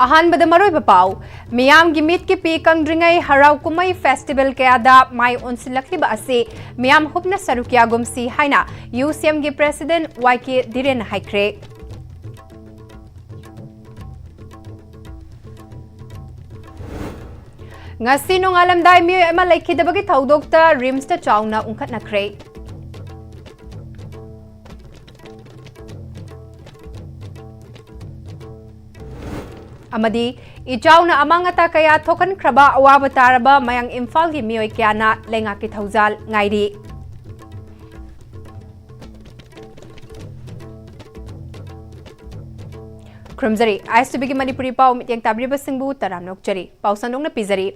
अहानबद मरोइब पाउ मियाम गी मीट की पी कंग्रिंगई हराउ कुमई फेस्टिवल कयादा माई उनसिलक्लिब असे मियाम हुबना सरुकियागुमसी हाइना यूसीएम गी president वाईके Diren हाइख्रे ngasi nongalamdai mi ema laikhidabagi thaudokta rimsta chauna unkhatnakre amadi ichauna amangata kaya thokan khraba awaba taraba mayang imphal gi mioi kyana lenga ki thaujal ngairi Krumzari Istv gi Manipuri pau mityang tabriba singbu taramnok chari pausanong na pizari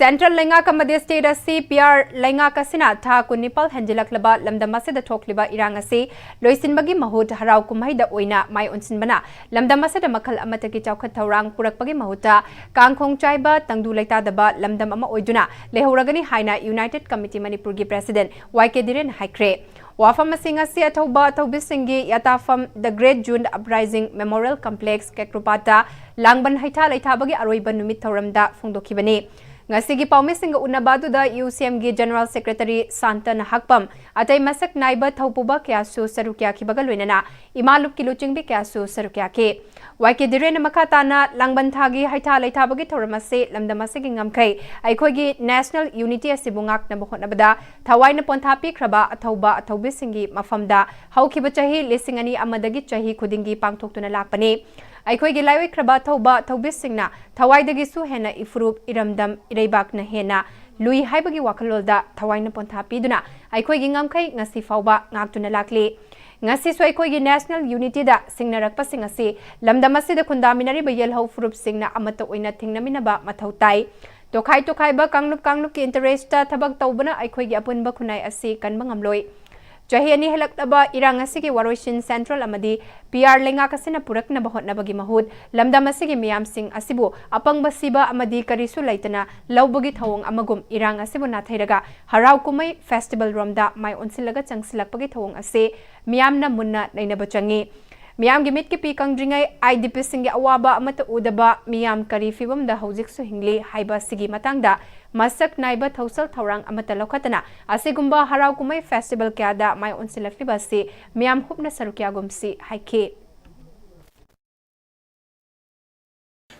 Central Lenga Kamade State asi PR Lenga Kasina Tha Kunipal Henjelaklaba Lamdamase da Thokliba Irangase Loisinbagi Mahut Harau Kumai da Oina Mai Unsinbana Lamdamase da Makal Amataki Chaukat Taurang Purakpagi Mahuta Kangkhong Chaiba Tangdu Laita Daba Lamdam Ama Oiduna Lehuragani Haina United Committee Manipur gi President YK Diren Haikre Wafam Singa Si Atauba Taubisingi Yatafam The Great June Uprising Memorial Complex Kekrupata Langban Haita Laitabagi Aroiban Numit Tauramda Fungdokibani Ngasigi paumisinga unabadu da UCM gi General Secretary Santan Hakpam atai masak naiba thaupuba kyasu sarukya ki bagalwenana imalup kiluchingbi kyasu sarukya ke YK Diren makatana langbanthagi haitha laithabagi thoramase lamdamase gi ngamkai aikhogi National Unity asibungak na bohonabada thawaina ponthapi khraba athauba athaubisingi mafamda haukiba chahi lisingani amadagi chahi khudingi pangthoktuna lakpani Aikhoigi laiwai kraba thauba thaubisingna thawaidagi su hena ifrup iramdam ireibakna hena lui haibagi wakalolda thawaina pontha piduna aikhoigi ngamkhai ngasi fauba ngaktuna lakli ngasi so aikhoigi National Unity da singnarakpa singasi lamdamasi da khundaminari bayel hau furup singna amata oina thingnaminaba mathautai tokhai ba kangnup ki interest ta thabak taubana aikhoigi apunba khunai asi kanba ngamloi Chahi ani helaktaba irang asigi waroishin Central amadi PR lenga kasina purakna bahotnabagi mahud lamdam asigi miyam sing asibu apang basiba amadi karisu laitana laubagi thawong amagum irang asibu nathairaga harau kumai festival romda mai onsilaga changsilakpagi thawong ase miyamna munna nainaba changi Miyam gi mit ki pi kangdringai IDP singi awaba amata udaba miyam kari fibam da hojik su hingli haiba sigi matangda masak naiba thausal thaurang amata lokhatana asigumba harau kumai festival kyada mai onsilakli basi miyam hupna sarukya gumsi haike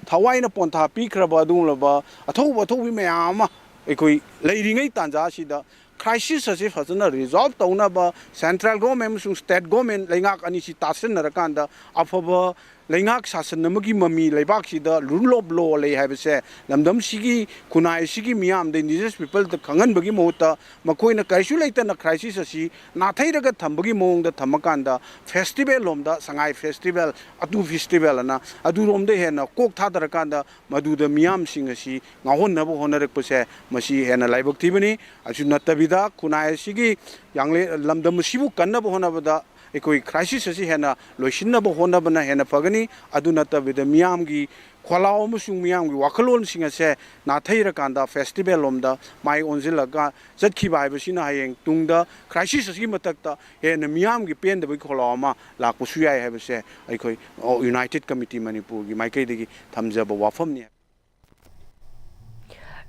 Thawaina pontha pikraba dumlaba athobi mayama ekoi leiringai tanja sida crisis ase fazana resolve taunaba central government sung state government lengak ani si tasen narakanda afaba lengak sasan namagi mami leibak sida runlob lo le habese lamdam sigi kunai sigi miam the indigenous people the kangan bagi mohta makoina kaisu leita na crisis asi na thairaga thambagi mong da thamakanda festival lomda sangai festival atu festival na adu romde hena kok thadarakanda madu da miam sing asi ngahon na bo honarak pose masi hena laibak thibani asu natabida kunai sigi yangle lamdam sibu kanna bo honabada ekoi crisis asi hena loisinna bo honabana hena pagani adu natabida miam gi khwalao musung miam gi wakalon sing ase na thaira kanda festival lomda mai onzilaga jatkhi bai basina hayeng tungda crisis asi matakta hena miam gi pen da bi khwalao ma lakpu suyai habase ekoi United Committee Manipur gi mai kai digi thamjaba wafam ni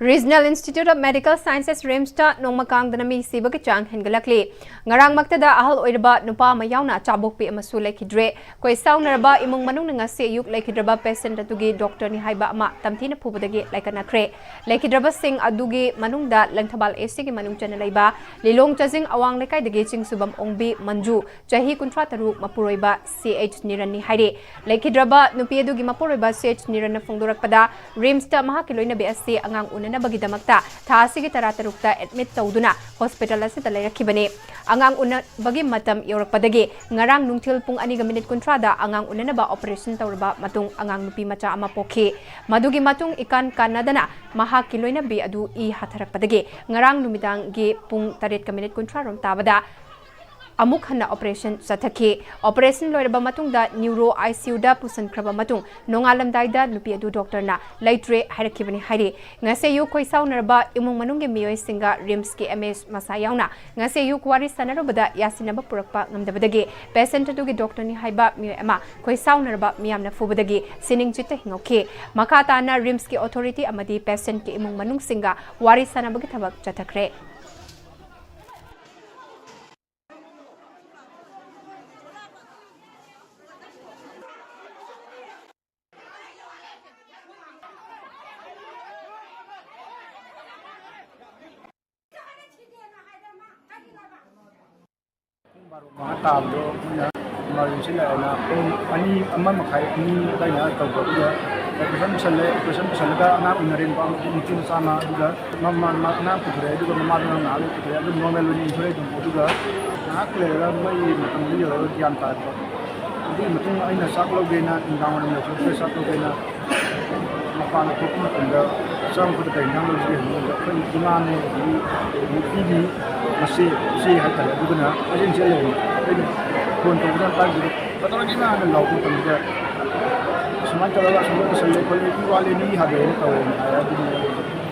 Regional Institute of Medical Sciences RIMSTA Nongmakang Danami Sibaki Chang Hengalakli Ngarang Maktada Ahal Oiraba Nupa Mayawna Chabokpi Amasu Lekidre Koi Saunaraba Imung Manung Ngasi Yuk Lekidraba Patient Atugi Doctor ni Haiba Ama Tamtina Pubadagi Laikanakre Lekidraba Sing Adugi Manungda Langtabal Esigi Manung Chanalaiba Lilong Chazing Awang Lekai Dagi Ching Subam Ongbi Manju Jahi Kuntra Taru Mapuroiba CH Nirani Haide Lekidraba Nupi Adugi Mapuroiba CH Nirana Fungdurakpada RIMSTA Mahakiloina BSC Angang Unan Bagidamakta Thasigi Taratarukta admit tauduna hospital asita lairakibani angang una bagi matam yorakpadagi ngarang nungthil pung 2 minute kuntrada angang unanaba operation tawraba matung angang nupi macha ama pokhi madugi matung ikan kanadana maha kiloina bi adu I hatharakpadagi ngarang numidang gi pung 3 minute kuntra rom tabada amuk hana operation sathaki operation loiraba matungda neuro ICU da pusan kraba matung nongalamdai da nupi adu doctor na laitre hairakibani hairi ngaseyu khoisau narba imung manungge miyoi singa rims ki MS masayauna ngaseyu kwari sanarobada yasinaba purakpa ngamdabadagi patient adu gi doctor ni haiba miyoi ama khoisau narba miyamna fubadagi sining chitta hingoke makata na rims ki authority amadi patient ki imung manung singa wari sanabagi thabak chathakre Matabdo emergency la na ani amma makai ni daina tawdo operation da na unarin ba nitin sana duga mamma na putre duga mamma na ali putre adu normal ni thore dum duga na kle la mai mutum ni ro gyan ta ba di mutum aina saklo gena indang na so saklo gena mapa na ko kuma tanda sam ko da indang lo ji da ko ina ne ni ni masih hatta duga na ajin chele kon to da ta ji patara ni na law ko tanda समाज चला समझ सही quality वाले नहीं है तो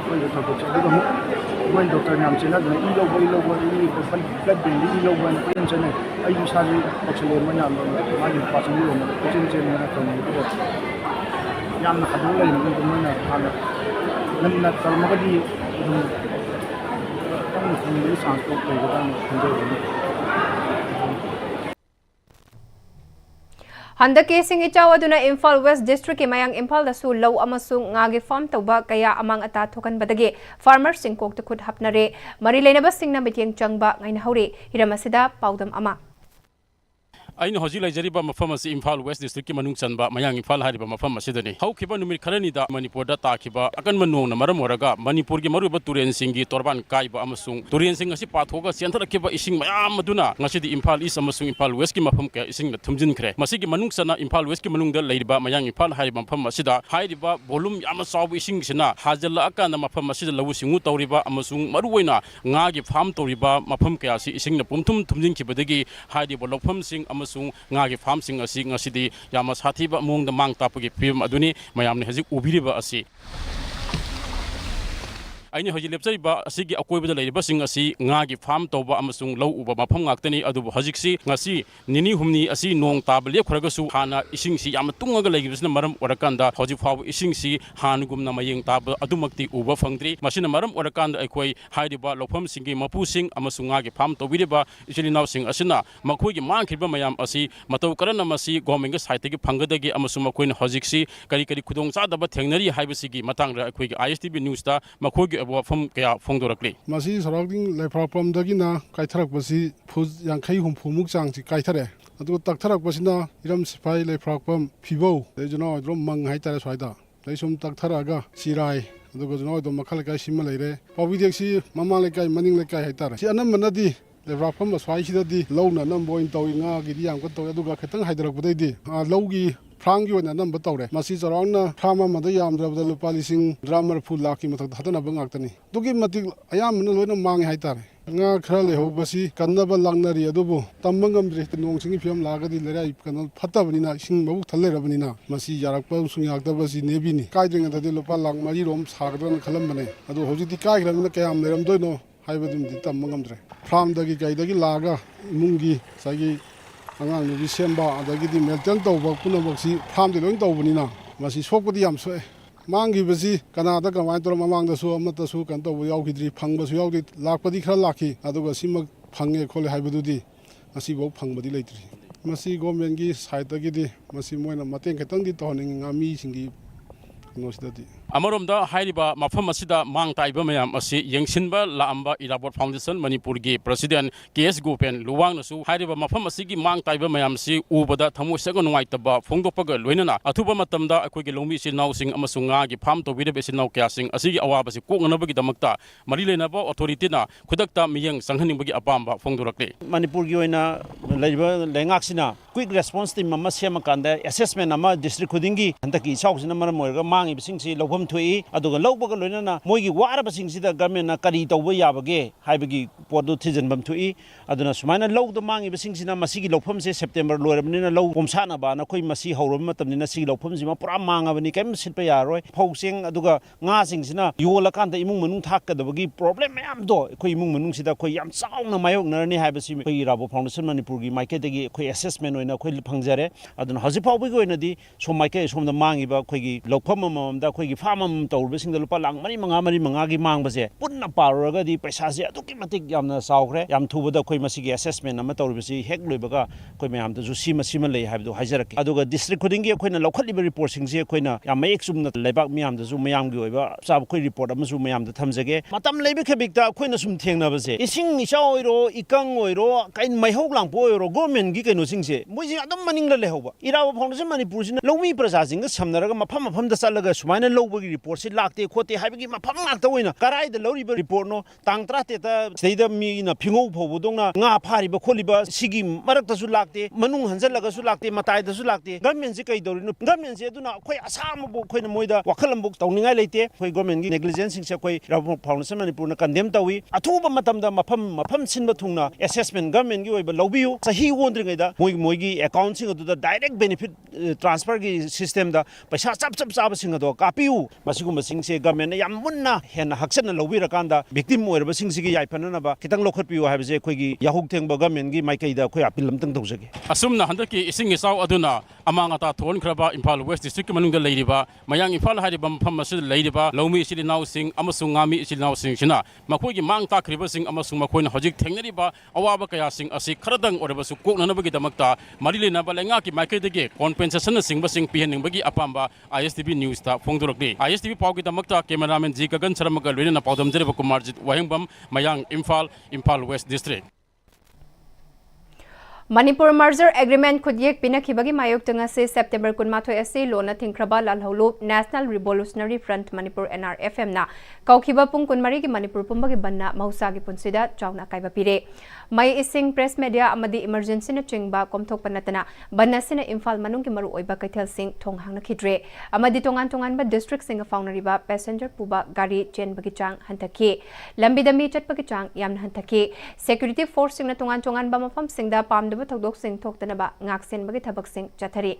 कोई तो कुछ देखो मैं डॉक्टर नाम से ना ई लोग ब्लड बैंक ई लोग बन पेन से नहीं आई सारी एक्चुअली मैं नाम माजी पास में लोग कुछ ना तो याम ना खदो ले तो मैं ना खाना नन्ना तलमगदी तो मैं सांस को लेकर ना Handake singi chawaduna Imphal West District mayang Imphal da su law amasung ngagi farm tawba kaya amang ata thokan badage farmer singkok ta khud hapnare mari leinaba singna mityeng changba ngaina haure hiramasida paudam ama I know Hozila Jariba Mafamas Imphal West District Manung Sanba, Mayang Imphal Hariba Mafama Sidani. How Kiba Numir Karanida, Manipur Takiba, Akan Manung, Maramoraga, Manipur Maruba Turian Singi, Torban Kaiba Amasung, Turian Singa Patoga, Santa Kiba Ising Mayamaduna, Nasi Imphal is Amasung Imphal Westki Mafamka, Ising the Tumjin Kre, Masiki Manung Sana, Imphal Westki Manung, the Ladiba, Mayang Imphal Hariba Famasida, Hariba, Volum Yamasaw Ising Sina, Hazela Akana Mafamasida Lawusingu Toriba, Amasung, Maruina, Ngagi Farm Toriba, Mafamka, Ising the Pumtum Tumjin Kibadegi, Hariba Lopum Sing Amasung, Ngagi Farm Sing Asi, Ngasidi, Yamas Hatiba Mung the Mang Tapagi Pim Aduni, Mayam Hazik Ubiriba Asi. I know Hajilipsa, Sigi Akoba the Lady Bussing Asi, Ngagi Farm Toba Amasung, Low Uba Mapangaktani, Adu Haziksi, Nasi, Nini Humni, Asi, Nong Tabli, Kragasu, Hana, Isingsi, Yamatunga Lagos, Maram Orakanda, Hojifaw, Isingsi, Hanugum Namaying Tab, Adumakti, Uba Fangri, Machina Maram Orakanda, Equi, Haidiba, Lopum Singi, Mapusing, Amasungagi Pam Tobidiba, Ishili now sing Asina, Makugi Mankiba Mayam Asi, Mato Karana Masi, Gomingas, Haitaki Pangadi, Amasuma Queen Hoziksi, Karikari Kudong Sada, Tenari, Hibasigi, Matanga, Quick ISTB News Star, Makugi. From Kaya Fongdorakli. Masi surrounding like problem Dagina, Kaitarak Basi, Puz Yankay Hum Pumukang, Kaitare. Adu Taktarak Basina, Iram Spy like problem, Pivo, there's no drum mang Haitara Swida. There's some Taktaraga, Sirai, the Gozno, the Makalaka Simulate, Pavidexi, Mamalaka, Maninglaka Haitara. See, Anamanadi. The Rapam was why she did the loan and number in Towing, Gideon, Kotoga, Katan Hydra, Logi. Frank and a number tore. Masis around Tama Madayam, the Lupalising, drummer full lucky Matana Bangatani. To give Matil, I am no mang haitare. Nga Krale Hobasi, Kanaba Langnari Adobo, Tambangam Drift, Sing Film Lagadi, Rai, Canal Patavanina, Sing Mo Taleravanina, Masi Yarakpam, Sunyatabasi, Nebini, Kaiding at the Lupalang, Mariroms, Hardan, Kalambane, Ado Hositi Kairam, the Kayam, Ramdono, Hibadum, the Tambangamdre. From the Gaidagi Laga, Mungi, Sagi. Angang December adagidi melton tawba punaboksi farm de loin tawbanina masi sokpadi yam soe mangi basi kanada kamai tor mamang da su amata su kan taw yaugidri phangba su yaugdi lakpadi khara lakhi aduga simak phange khole haibadudi asi bo phangbadi leitri masi government gi side dagidi masi moina mateng ketang di toning ngami singi nosidati Amaromda Hariba Mafamasida Mang Taiba Mayam Asi Yangsinba Laamba Irabot Foundation Manipurgi President KS Gopen Luwang Nasu Hariba Mafamasigi Mang Taiba Mayam Si Ubada Tamu Second Whiteba Fondopaga Luenana Atuba Matamda Akwigi Lomi Sinau Amasunga Pam to Vida Besinau Casing Asi Awabasi Koganabagi Damakta Marilenaba Authoritina Kudakta Miyang Sanghanibagi Abamba Fondorakli Manipurgioina Lengaxina Quick Response Team Mamasia Makanda Assessment Nama District Kudingi and the Kisau Namaramoga मांगिबसिंगसी लौफम थोई अदुगा लौबगा लोइनाना मोइगी वारबसिंगसीदा गवर्नमेंटना करी तौबा याबगे हाइबगी पोदु थिजनबम थोई अदुना सुमाइना लौद मांगिबसिंगसीना मसिगी लौफमसे September लोइरबनिना लौ कोमसानाबा नखोइ मसी हौरब मतमनिना सिगी लौफमसिमा पुरा मांगाबनि cam सिटपा यारोय फौसेंग अदुगा ngaसिंगसिना योलकान्दा इमुंग मनुंग थाक्कदबगी problem मयाम दो अखोइ इमुंग मनुंगसिदा अखोइ याम Chowna मायोगनरनि हाइबसि अखोइ राबो foundation मणिपुरगी माइकेदगी अखोइ assessment ओइना अखोइ फंगजरे अदुना हजि फाउबगी ओइनादि सोम माइके सोमदा मांगिबा अखोइगी लौफम ममदा अखोइगी farm मम तौरबसिंगदा लुपा लाख मरी मंगागी मांगबसे पुन्ना पारुरगदी पैसासे अदुकी मतिक यामना साउखरे याम थुबदा अखोइ मसिगी assessment अमा तौरबसि हेक लोइबगा अखोइ मयामदा जु सिमा लei हाइबदो हाइजरके अदुगा डिस्ट्रिक्ट खुदिंगी अखोइना लौखलिबा रिपोर्ट सिंगसे अखोइना याम मयेक सुमना लेबाक मियामदा जु मयामगी ओइबा साब अखोइ रिपोर्ट अमसु मयामदा थमजगे मतम लेबि खेबिकता अखोइना सुम थेंगनाबसे इसिंग इसा ओइरो इकंग ओइरो काइन मैहौग लांपो ओइरो गवर्नमेंट गी कैनो सिंगसे मोइजे अदम मनिंगला लेहौबा इराबो फाउंडेशन मणिपुरसिना लौमी प्रजासिंग समनरगा मफम मफमदा चलगा सुमाइना लौबगी रिपोर्ट से लाक्ते खोते हाइबगी मफम लाक्ता ओइना कराइदा लौरिबा रिपोर्ट नो तांग 38 ता सेदा मीना फिंगौ फौबदोंना nga फारिबा खोलिबा सिगी मरक्तसु लाक्ते मनुंग हंजलगासु लाक्ते मताइदसु लाक्ते गवर्नमेंट से कै दौरिनो गवर्नमेंट से अदुना अखोइ आसामबो अखोइना मोइदा वखलमबो तौनिंगाइ लेते अखोइ गवर्नमेंट गी negligence सिंगसे अखोइ राबो foundation मणिपुरना condemn तौई अथुबा मतमदा मफम सिनबा थुंगना assessment government गी ओइबा लौबियु सही वोंद्रिङैदा मोइगी अकाउंट सिंग अदुदा डायरेक्ट बेनिफिट ट्रांसफर की सिस्टम दा पैसा चप चाब सिंग अदो कापियु मसिगुम सिंगसे गवर्नमेंट या मुन्ना हेन हक्सन लौबिरकांदा विक्टिम ओइरबा सिंगसिगी याइफननबा खितंग लोखटपियु हाइबसे अखोइगी याहुक थेंगबा गवर्नमेंट गी माइकैदा अखोइ अपील अमतंग तौजगे असुमना हंदकी इसिंग इसाव अदुना अमांगता थोनख्रबा इम्फाल वेस्ट डिस्ट्रिक्ट की मनुंग लेरिबा मयांग इम्फाल हारिबा मफम असिद लेरिबा लौमी इसिल नाउ सिंग अमसुंग गामी इसिल नाउ सिंग सिना मखोइगी मांग ताख्रिबा सिंग अमसुंग मखोइना हजिक थेंगनरिबा अवाबा कया सिंग असि खरदंग ओरबसु कोकननबगी दमक्ता मरिलेनाबा लेंगा की माइकेदगी कॉम्पेंसेशन सिंग बसिंग पिहनिंगबगी अपाम्बा ISTV न्यूज ता फोंगदोरकनी ISTV पावगी दमक्ता कैमरामैन जी गगन शर्मा लोइना पाउदमजरेबा Kumarjit Wahengbam Mayang Imphal west district Manipur merger agreement khudiyek pinakibagi mayoktunga se September 12 ase lona thingkraba lalholu National Revolutionary Front Manipur NRFM na kaukhiba pung kunmari gi Manipur pumbagi banna mahusa gi punsida chauna kaiba pire mai ising press media amadi emergency na chingba komthok panatana banna sina Imphal manung gi maru oiba kaithal sing thong hangna khidre amadi tongan ba district sing faunari ba passenger puba gari chen bagi chang hantaki lambi dami chat bagi chang yamna hantaki security force sing na tongan ba mafam sing da pam थोक सिंह थोक्तनबा ngaksenbagi thabak sing chathari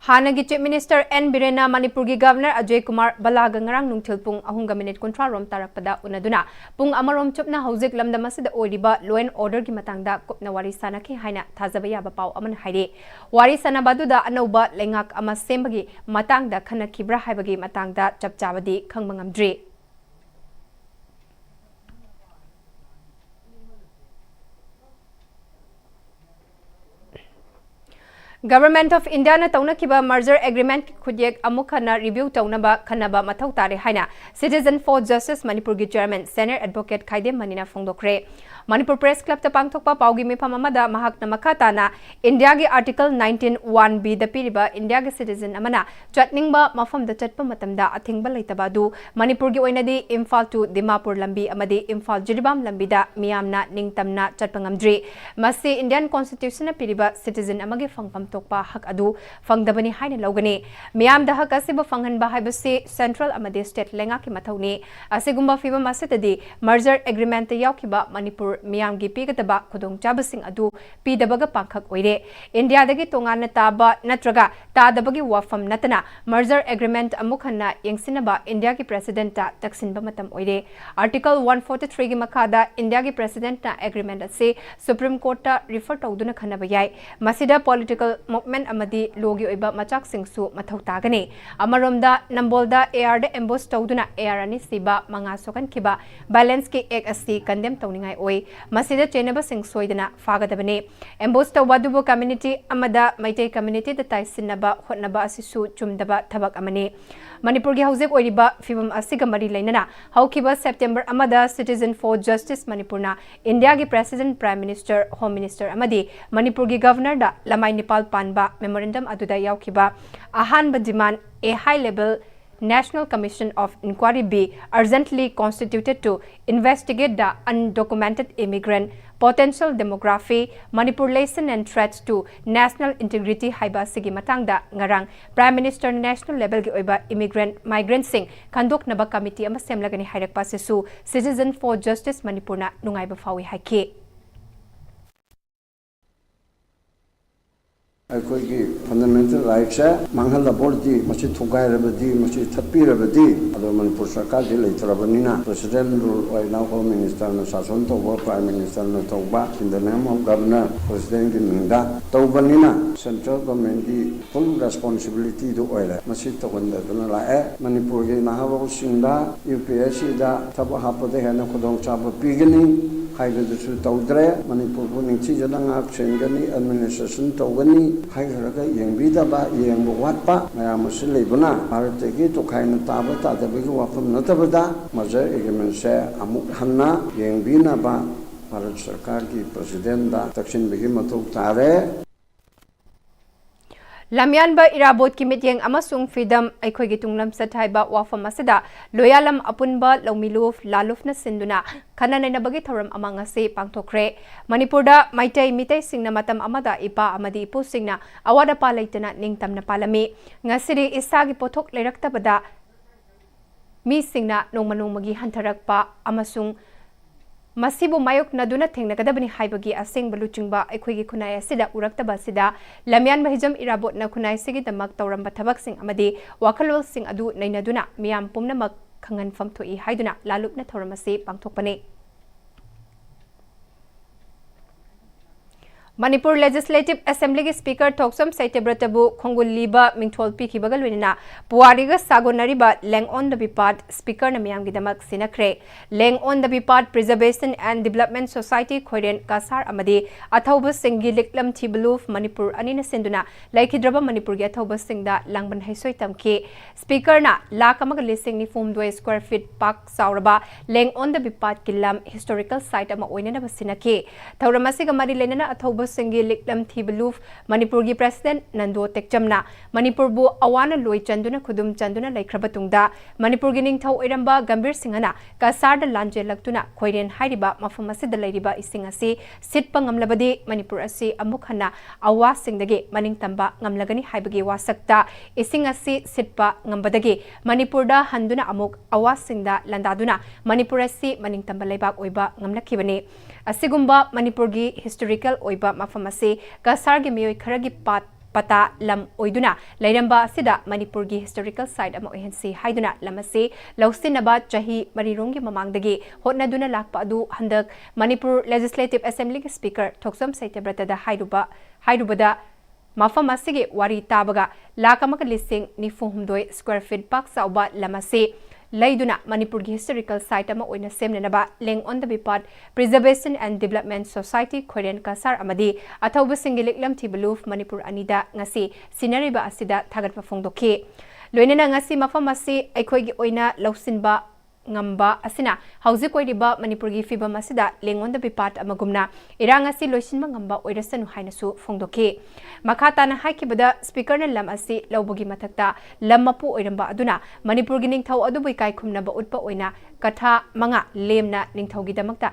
हानगी chief minister N बिरेना मणिपुर की governor Ajay Kumar बलाग ngarang nungthil pung 3:30 rom tarakpada unaduna pung amarom chupna hojik lamdam asida oiriba law and order gi matangda kupna wari sanakhi haina thajaba yaba paw aman haire wari sanabadu da anoba lengak ama sembagi matangda khanakhibra haibagi matangda chapchabadi khangmangamdri Government of India na tauna kiba merger agreement khudiyek amukhana review tauna ba khanaba mathau tare haina Citizen for Justice Manipur gi chairman senior advocate Khaide Manina phongdokre Manipur Press Club ta pangthokpa paugi mifam amada mahak na makata na India gi article 19(1)b da piriba India gi citizen amana chatningba mafam da chatpa matamda athingba leitaba du Manipur gi oinadi Imphal to Dimapur lambi amadi Imphal Jiribam lambi da miyamna ningtamna chatpangamdri masi Indian constitution na piriba citizen amagi phangpam tokpa hak adu fangdabani haina logani miyam da hak asiba fanghanba haibase central amadi state lenga ki mathawni asigumba fibam asetadi merger agreement ta yaukiba Manipur miyam gi pigataba khudong chabasing adu pidabaga pangkhak oire India dagi tongana taba natraga tadabagi wafam natana merger agreement amukhanna yengsinaba India ki president ta taksinba matam oire article 143 gi makhada India ki president na agreement ase Supreme Court ta refer tawduna khanaba yai masida political movement amadi logi oiba machak singsu mathau tagani amaromda nambolda AR da emboss tawduna AR ani siba manga sokan kiba balance ki ek asi condemn tawningai oi masida chenaba sing soidana fagadabane emboss tawbadubo community amada maitai community da taisinaba hotnaba asisu chumdaba thabak amane Manipur gi haujek oiriba fibam asiga mari lainana haukiba September amada Citizen for Justice Manipurna India gi president prime minister home minister amadi Manipur gi governor da lamai Nepal panba memorandum aduda yaukiba ahan ba demand a high level National Commission of Inquiry be urgently constituted to investigate the undocumented immigrant potential demography, manipulation and threats to national integrity haiba sigi matangda ngarang Prime Minister national level gi oiba migrant sing khandoknaba committee ama semlagani hairakpa sesu Citizen for Justice Manipurna nungaiba fawi haiki. ꯑꯩꯈꯣꯏꯒꯤ fundamental ꯔꯥꯏꯠꯁꯦ ꯃꯥꯡꯍꯜꯂꯕꯗꯤ ꯃꯁꯤ ꯊꯨꯒꯥꯏꯔꯕꯗꯤ ꯃꯁꯤ ꯊꯠꯄꯤꯔꯕꯗꯤ ꯑꯗꯣ ꯃꯅꯤꯄꯨꯔ ꯁꯔꯀꯥꯔꯗꯤ ꯂꯩꯇ꯭ꯔꯕꯅꯤꯅ president rule ꯑꯣꯏꯅ home ꯃꯤꯅꯤꯁꯇꯔꯅ ꯁꯥꯁꯟ ꯇꯧꯕ prime ꯃꯤꯅꯤꯁꯇꯔꯅ ꯇꯧꯕ ꯏꯟ ꯗ ꯅꯦꯝ ꯑꯣꯐ ꯒꯚꯔꯅꯔ ꯄ꯭ꯔꯦꯁꯤꯗꯦꯟꯒꯤ ꯃꯤꯡꯗ ꯇꯧꯕꯅꯤꯅ ꯁꯦꯟꯇ꯭ꯔꯦꯜ ꯒꯚꯔꯟꯃꯦꯟꯠꯒꯤ ꯐꯨꯜ ꯔꯦꯁꯄꯣꯟꯁꯤꯕꯤꯂꯤꯇꯤꯗꯨ ꯑꯣꯏꯔꯦ ꯃꯁꯤ ꯇꯧꯍꯟꯗꯗꯨꯅ ꯂꯥꯛꯑꯦ ꯃꯅꯤꯄꯨꯔꯒꯤ ꯅꯍꯥꯔꯣꯜꯁꯤꯡꯗ UPSCꯗ ꯊꯕꯛ ꯍꯥꯞꯄꯗ ꯍꯦꯟꯅ ꯈꯨꯗꯣꯡꯆꯥꯕ ꯄꯤꯒꯅꯤ 하이브드수 떠우드래 만이포부 닝치저당 학생견이 애드미니스트레이션 떠우거니 하이그라가 영비다바 영보 왔바 마야무스 레이브나 바르테기 똑하이는 따바 따다비기 와품 너다보다 맞아 이게면세 아무 한나 영비나바 바르 सरकार기 프레시덴다 taksin비기 마톡 타레 Lamyanba irabot ki mityeng amasung freedom aikoi gi tunglam sathaiba wafam asida loyalam apunba lomiluf laluf na sinduna kananai na bagi thoram amanga se pangthokre Manipurda maitai mitai singna matam amada ipa amadi ipu singna awada pa laitana ningtamna palami ngasiri isagi pothok leiraktabada mi singna nongmanongmagi hantarakpa amasung Masibu mayok na duna thengna kadabani haibagi aseng baluchingba aikhoigi khunai asida uraktaba sida lamyan mahijam irabot na khunai sigi damak tawramba thabak sing amadi wakalol sing adu nainaduna miyam pumnamak khangan famthoi haiduna lalupna thoramase pangthokpane Manipur Legislative Assembly ki Speaker Thoksom Saitebratabu Khongul Liba Mingthol Pi Khibagal Winina Puariga Sagonariba Leng on the Bipad Speaker Namyam Gidamak Sinakre Leng on the Bipad Preservation and Development Society Khoiren Kasar Amadi Athauba Singi Liklam Tibuluf Manipur Anina Sinduna Laikhidraba Manipur gi Athauba Singda Langban Haisoi Tamke Speaker na Lakamaga Lising ni Fum 2 square feet park Sauraba Leng on the Bipad Kilam Historical Site ama Oinana Basinake Tauramasiga Mari Lenana Athauba Singi Liklam Thibuluf Manipur gi President Nando Tekchamna Manipur bu awana loi chanduna khudum chanduna laikhrabatungda Manipur gi ningthau oiramba Gambir Singhana Kasarda lanje laktuna khoiren hairiba mafam asida lairiba ising asi sitpa ngamlabadi Manipur asi amuk hana awa singdagi maningtamba ngamlagani haibagi wasakta ising asi sitpa ngambadagi Manipurda handuna amuk awa singda landaduna Manipur asi maningtamba laibak oiba ngamlakibani asigumba Manipur gi historical oiba mafamase kasar gi miyoi kharagi pata lam oiduna lairamba asida Manipur gi historical site ama ohensi haiduna lamase lausinaba chahi marirong gi mamangdagi hotnaduna lakpa adu handak Manipur Legislative Assembly gi Speaker Thoksom Saitebrata da hairubada mafam asigi wari tabaga lakamaka lising ni fuhumdoi square feet park sauba lamase Laiduna Manipur gi historical site ama oina semnanaba Leng on the Bipad Preservation and Development Society Khoiren Kasar amadi athauba singiliklam thibuluf Manipur anida ngasi sinariba asida thagatpa phongdokhi loinena ngasi mafam asi aikhoigi oina lausinba ngamba asina hauji koiriba Manipur gi fibam asida Leng on the Bipad amagumna irang asi loisinma ngamba oirasanu hainasu phongdokhi makata na haikibada speaker na lam asi lawbugi mathakta lammapu oiramba aduna Manipur gi ningthau adubai kai khumna ba utpa oina katha manga lemna ningthau gi damakta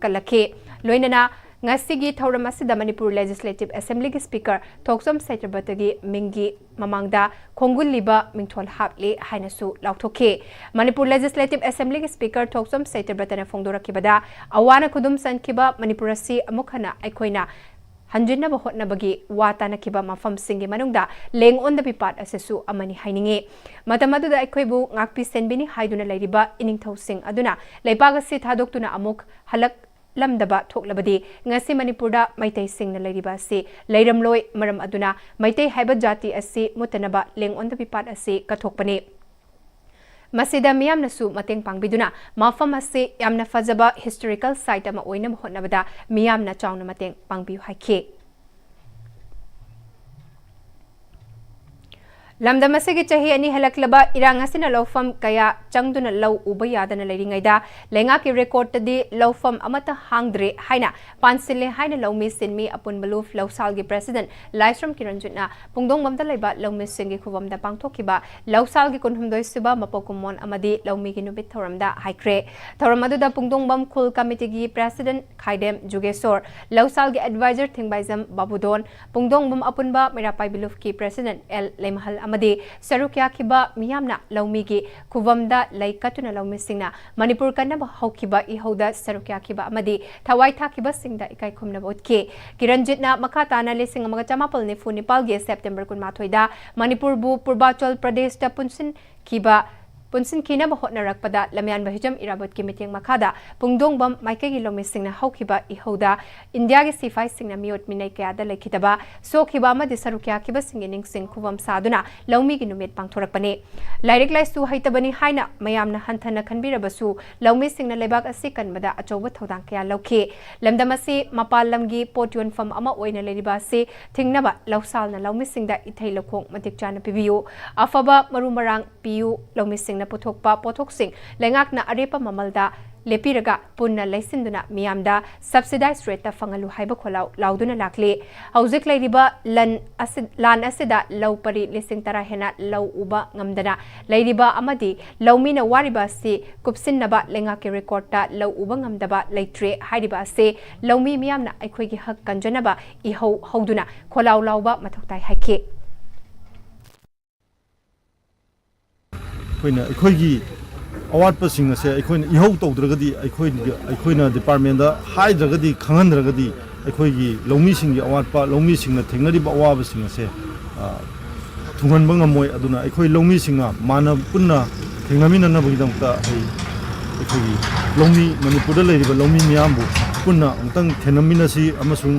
kalakhe loinana ngasigi thauram asida Manipur Legislative Assembly gi Speaker Thoksom Saitebrata mingi mamangda khongul liba mingthol haple hainasu lauthokhe Manipur Legislative Assembly gi Speaker Thoksom Saitebrata na phongdorakibada awana khudum sankiba Manipur asi amukhana aikhoina hanjinna ba hotnabagi wata nakiba mafam singi manungda Leng on the Bipad asesu amani haininge matamaduda aikhoibu ngakpi senbini haiduna lairiba iningthau sing aduna leipaga si thadoktuna amuk halak lamdaba thoklabadi ngasi Manipurda maitai singna lairiba si leiramloi maram aduna maitai haiba jati asi mutanaba Leng on the Bipad asi kathokpani Masida miyamnasu mateng pangbiduna mafam asi yamna fazaba historical site ama oina hotnabada miyamna chawna mateng pangbiu haikhe lamdam asigi chahi ani halaklaba irang asina lawfam kaya changduna law uba yadana leiringaida lenga ki record tadi lawfam amata hangdre haina pansile haina lawmi sinmi apun maluf lawsal gi president Laisram Kiranjutna pungdong mamda laiba lawmi singi khubamda pangthokiba lawsal gi kunhumdoi suba mapokumon amadi lawmi gi nubit thoramda haikre thoramadu da pungdong bam khul committee gi president Khaidem Jugesor lawsal gi advisor thingbaizam babudon pungdong bam apunba merapai biluf ki president L Lemhal amadi sarukya khiba miyamna lawmi gi khubamda laikatuna lawmi singna Manipur kanaba haukiba ihoda sarukya khiba amadi thawai thakiba singda ikai khumna botke Kiranjitna makhatana lesing amaga chamapal ni funipal ge September kun mathoida Manipur bu Purvachal Pradesh ta punsin kina ba hotnarakpada lamyan bahijam irabot ki meeting makhada pungdong bam maike gi lomi singna haukiba ihoda India ge sifai singna miot minai kya da lekhitaba so khiba ma di sarukya khiba singing sing khubam saduna lawmi gi numit pangthorakpani lairik laisu haitabani haina mayamna hanthana khanbirabasu lawmi singna lebak asi kanbada achoba thodang kya lawkhe lamdamasi mapal lamgi potyon fam ama oina leriba se thingnaba lawsalna lawmi singda ithai lokhong matik chana pibiyu afaba marumarang piyu lawmi sing puthokpa pothok sing lengakna arepa mamalda lepiraga punna laisinduna miyamda subsidized rate ta fangalu haiba kholau lauduna lakle haujik lairiba lan asida law pari lising tara hena law uba ngamdana lairiba amadi lawmina wariba si kupsinnaba lenga ke record ta law uba ngamdaba laitre haidiba se lawmi miyamna aikhoi gi hak kanjanaba I hauduna kholau lauba mathoktai haike ꯑꯩꯈꯣꯏꯒꯤ ꯑꯋꯥꯠꯄꯁꯤꯡ ꯑꯁꯦ ꯑꯩꯈꯣꯏꯅ ꯏꯍꯧ ꯇꯧꯗ꯭ꯔꯒꯗꯤ ꯑꯩꯈꯣꯏꯅ ꯗꯤꯄꯥꯔꯠꯃꯦꯟꯗ ꯍꯥꯏꯗ꯭ꯔꯒꯗꯤ ꯈꯪꯍꯟꯗ꯭ꯔꯒꯗꯤ ꯑꯩꯈꯣꯏꯒꯤ ꯂꯧꯃꯤꯁꯤꯡꯒꯤ ꯑꯋꯥꯠꯄ ꯂꯧꯃꯤꯁꯤꯡꯅ ꯊꯦꯡꯅꯔꯤꯕ ꯑꯋꯥꯕꯁꯤꯡ ꯑꯁꯦ ꯊꯨꯡꯍꯟꯕ ꯉꯝꯃꯣꯏ ꯑꯗꯨꯅ ꯑꯩꯈꯣꯏ ꯂꯧꯃꯤꯁꯤꯡꯅ ꯃꯥꯟꯅ ꯄꯨꯟꯅ ꯊꯦꯡꯅꯃꯤꯟꯅꯅꯕꯒꯤꯗꯃꯛꯇ ꯑꯩꯈꯣꯏꯒꯤ ꯂꯧꯃꯤ ꯃꯅꯤꯄꯨꯔꯗ ꯂꯩꯔꯤꯕ ꯂꯧꯃꯤ ꯃꯤꯌꯥꯝꯕꯨ ꯄꯨꯟꯅ ꯑꯃꯨꯛꯇꯪ ꯊꯦꯡꯅꯃꯤꯟꯅꯁꯤ ꯑꯃꯁꯨꯡ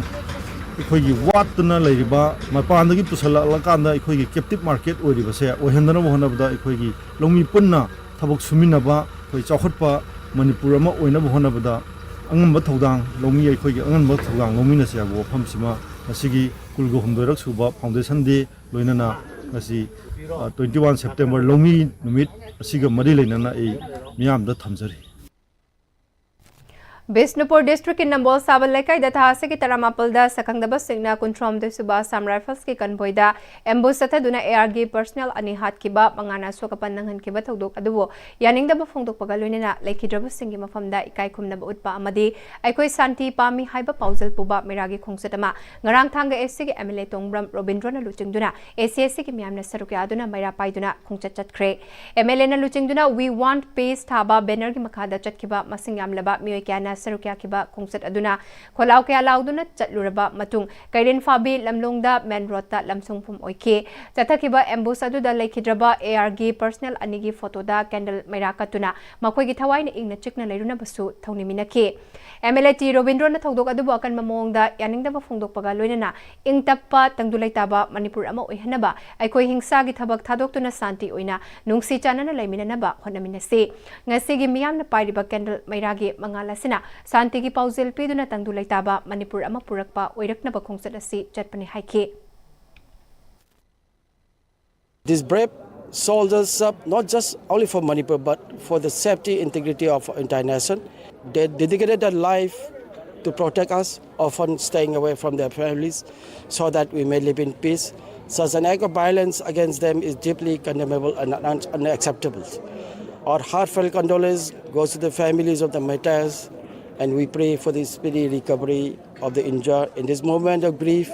ꯑꯩꯈꯣꯏꯒꯤ ꯋꯥꯠꯇꯨꯅ ꯂꯩꯔꯤꯕ ꯃꯄꯥꯟꯗꯒꯤ ꯄꯨꯁꯜꯂꯛꯂꯀꯥꯟꯗ ꯑꯩꯈꯣꯏꯒꯤ ꯀꯦꯞꯇꯤꯞ ꯃꯥꯔꯀꯦꯠ ꯑꯣꯏꯔꯤꯕꯁꯦ ꯑꯣꯏꯍꯟꯗꯅꯕ ꯍꯣꯠꯅꯕꯗ ꯑꯩꯈꯣꯏꯒꯤ ꯂꯧꯃꯤ ꯄꯨꯟꯅ ꯊꯕꯛ ꯁꯨꯃꯤꯟꯅꯕ ꯑꯩꯈꯣꯏ ꯆꯥꯎꯈꯠꯄ ꯃꯅꯤꯄꯨꯔ ꯑꯃ ꯑꯣꯏꯅꯕ ꯍꯣꯠꯅꯕꯗ ꯑꯉꯝꯕ ꯊꯧꯗꯥꯡ ꯂꯧꯃꯤ ꯑꯩꯈꯣꯏꯒꯤ ꯑꯉꯝꯕ ꯊꯧꯗꯥꯡ ꯂꯧꯃꯤꯟꯅꯁꯤ ꯍꯥꯏꯕ ꯋꯥꯐꯝꯁꯤꯃ ꯉꯁꯤꯒꯤ ꯀꯨꯜꯒ ꯍꯨꯝꯗꯣꯏꯔꯛ ꯁꯨꯕ ꯐꯥꯎꯟꯗꯦꯁꯟ ꯗꯦ ꯂꯣꯏꯅꯅ ꯉꯁꯤ 21 ꯁꯦꯞꯇꯦꯝꯕꯔ ꯂꯧꯃꯤ ꯅꯨꯃꯤꯠ ꯑꯁꯤꯒ ꯃꯔꯤ ꯂꯩꯅꯅ ꯑꯩ ꯃꯤꯌꯥꯝꯗ ꯊꯝꯖꯔꯤ Bisnupur district in Nambol Sabal Lekai da Thase ki Taramapal da Sakangdaba Singna Kuntrom de Suba Sam Rifles ki Convoy da Ambush Satha Duna ARG personnel ani hat kiba mangana sokapan nanghan kiba thodok adubo yaning da bafongdok pagaluina Leki Draba Singi mafamda ikai khumna ba utpa amadi aikoi santi pami haiba paujal puba meragi khongsetama ngarang thanga SC ki MLA Tongbram Robindrana luchingduna ACSC ki miamna sarukya aduna maira paiduna khongchat chatkre MLA na luchingduna we want peace thaba banner ki makhada chatkiba masing yamlaba mioi kyana sarukya kiba khongset aduna kholau kya lauduna chatluraba matung kairen fabi lamlongda main road ta lamsung phum oike chathakiba ambush adu da lekhidraba ARG personnel anigi photo da candle mairakatuna makoi gi thawai na ingna chikna leiruna basu thawni minake MLA T Robindro na thodok adu akan mamong da yaningda ba phongdok paga loinana ingtappa tangdulai taba Manipur ama oihanaba aikoi hingsa gi thabak thadok tuna santi oina nungsi chanana laimina ba honaminase ngasi gi miyam na pairiba candle mairagi mangalasina Santi ki paujel piduna tangdulai taba Manipur ama purakpa oiraknaba khongset asi chatpani haike These brave soldiers up not just only for Manipur but for the safety integrity of entire nation. They dedicated their life to protect us, often staying away from their families so that we may live in peace. Such an act of violence against them is deeply condemnable and unacceptable. Our heartfelt condolence goes to the families of the martyrs, and we pray for the speedy recovery of the injured. In this moment of grief,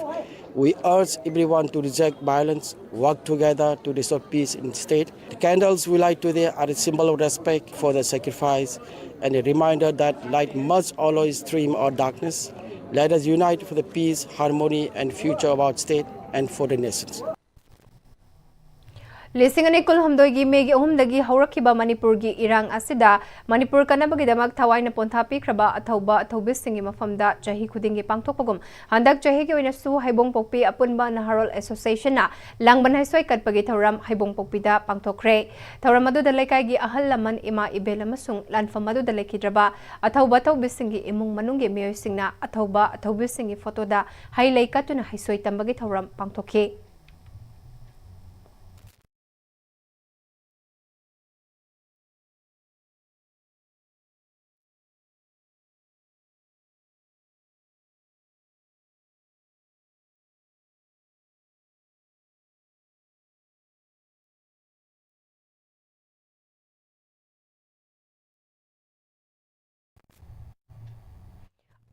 we urge everyone to reject violence, work together to restore peace in the state. The candles we light today are a symbol of respect for the sacrifice and a reminder that light must always stream out darkness. Let us unite for the peace, harmony, and future of our state and for the nations. Lisingani kul humdoi megi humdagi haurakiba Manipur gi irang asida Manipur kanabagi damak thawai na pontha pikraba athauba athobis singi mafamda chahi khudingi pangthokpagum handak chahi gi oina su haibong pokpi apunba naharol association na langban haisoi katpagi thoram haibong pokpi da pangthokre thoram adu da lekai gi ahal laman ima ibel amasung lanfam adu da lekhidraba athauba athobis singi imung manunggi miyoi singna athauba athobis singi photo da hailai katuna haisoi tambagi thoram pangthokhe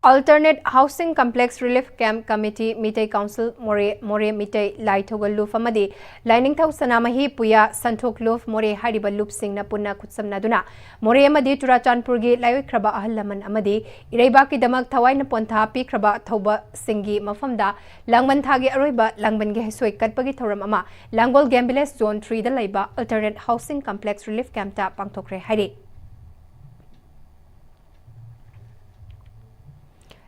Alternate Housing Complex Relief Camp Committee Mitei Council More Mitei Lai Thogal Luf amadi Lining Thau Sanamahi Puya Santhok Luf More Hariba Lup Sing na Punna Kutsamna Duna More amadi Turachanpurgi Lai Kraba Ahalaman amadi Ireibaki Damak Thawai na Ponta Pi Kraba Thoba Singi Mafamda Langban Thagi Aroiba Langban Ge Hesoi Katpagi Thoram ama Langol Gambiles Zone 3 da Laiba Alternate Housing Complex Relief Camp ta Pangtokre Hari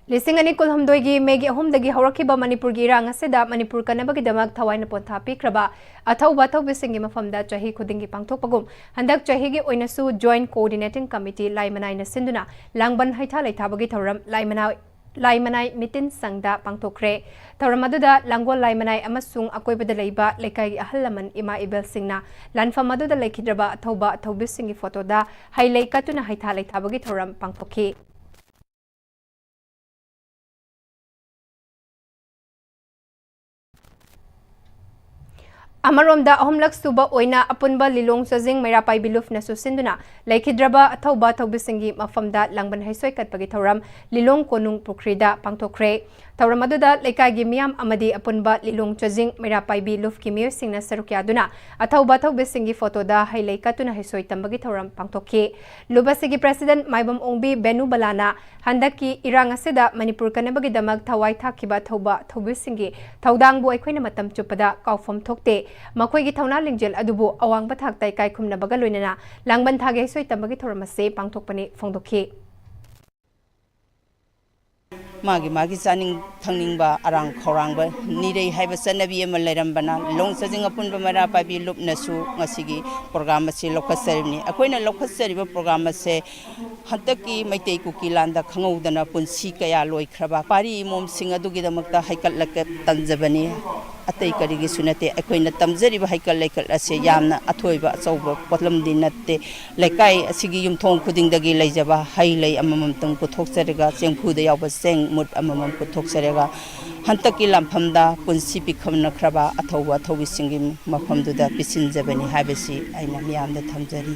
Lisingani Kulhamdoigi Megi Homdagi Horakiba Manipur Girang Aseda Manipur Kanabagi Damak Tawai na Ponta Pikraba Atau Batau Bisingi Mafamda Chahi Kudingi Pangtokpagum Handak Chahigi Oinasu Joint Coordinating Committee Laimanai na Sinduna Langban Haita Laitabagi Tauram Laimanai Mitin Sangda Pangtokre Tauramaduda Langol Laimanai Amasung Akoibada Laiba Lekai Ahalaman Ima Ibel Singna Lanfamaduda Laikidraba Atauba Atau Bisingi Fotoda Hailai Katuna Haita Laitabagi Tauram Pangtoki Amaromda ahomlak suba oina apunba lilong sajing Mairapai Biluf na susinduna Laikidraba Athauba Thaubisingi mafamda Langban Haisoi Katpagi Thauram Lilong Konung Pukrida Pangtokre Thauram aduda Laikagi Miyam amadi apunba lilong chajing Mairapai Biluf ki miyoy singna sarukyaduna Athauba Thaubisingi photoda hailai katuna Haisoi tambagi Thauram Pangtoki Lubasigi President Maibam Ongbi Benu Balana Handaki irang asida Manipur kanabagi damag thawai thakiba Thauba Thaubisingi Thaudangbu aikhoina matam chupada kaufam thokte Makoigi Thauna Lingjel adubu awang bathak tai kai khumna baga loinana Langban thage Haisoi tambagi Thauramase Pangtokpani Phongdokhi Magi Saning Tangingba Arang Korangba Nide have a Sanabi Malerambana, Long Sazing upon Bamara Pabi Lup Nasu, Masigi, Programasi Local Ceremony. A queen local ceremony program say Hantaki, Maite Kuki Landa, Kangodana, Punsika, Loi Kraba, Pari, Mom Singadugi the Makta Haikal like Tanzabani. Atai sunate akoina tamjari ba haikal laikal ase yamna athoiba achauba potlam dinate laikai asigi yumthong khuding dagi laijaba hailai amamam tang puthokserega chengphuda yawba seng mut amamam puthokserega hantaki lamphamda punsi pikhamna khraba athauba thobi singi mafhamduda pisinjabani habesi aina miyamda thamjari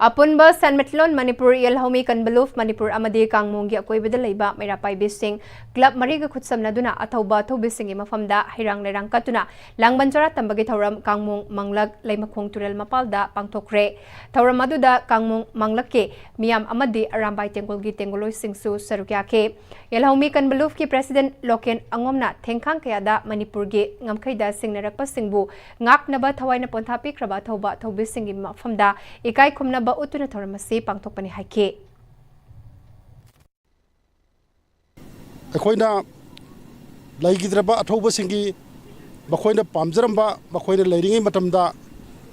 Apunba San Metlon Manipur Yelhomi Kanbaluf Manipur Amadi Kangmungi Akoibada Laiba Mairapai Bising Club Mariga Kutsamna Duna Athauba Thobisingi Mafamda Hirang Lerang Katuna Langbanjara Tambagi Thauram Kangmung Manglag Laimakhong Turel Mapalda Pangtokre Thauram aduda Kangmung Manglake Miyam Amadi Arambai Tengolgi Tengoloi Singsu Sarukyake Yelhomi Kanbaluf ki President Loken Angomna Thengkhang Kayada Manipur gi Ngamkhaida Singnarakpa Singbu Ngaknaba Thawaina Ponthapi Kraba Thauba Thobisingi Mafamda Ikai Khumna Utuna Thoramasi Pangtokpani Haike Akoina Laikidraba Athobasingi Bakoina Pamjaramba Bakoina Lairingi Matamda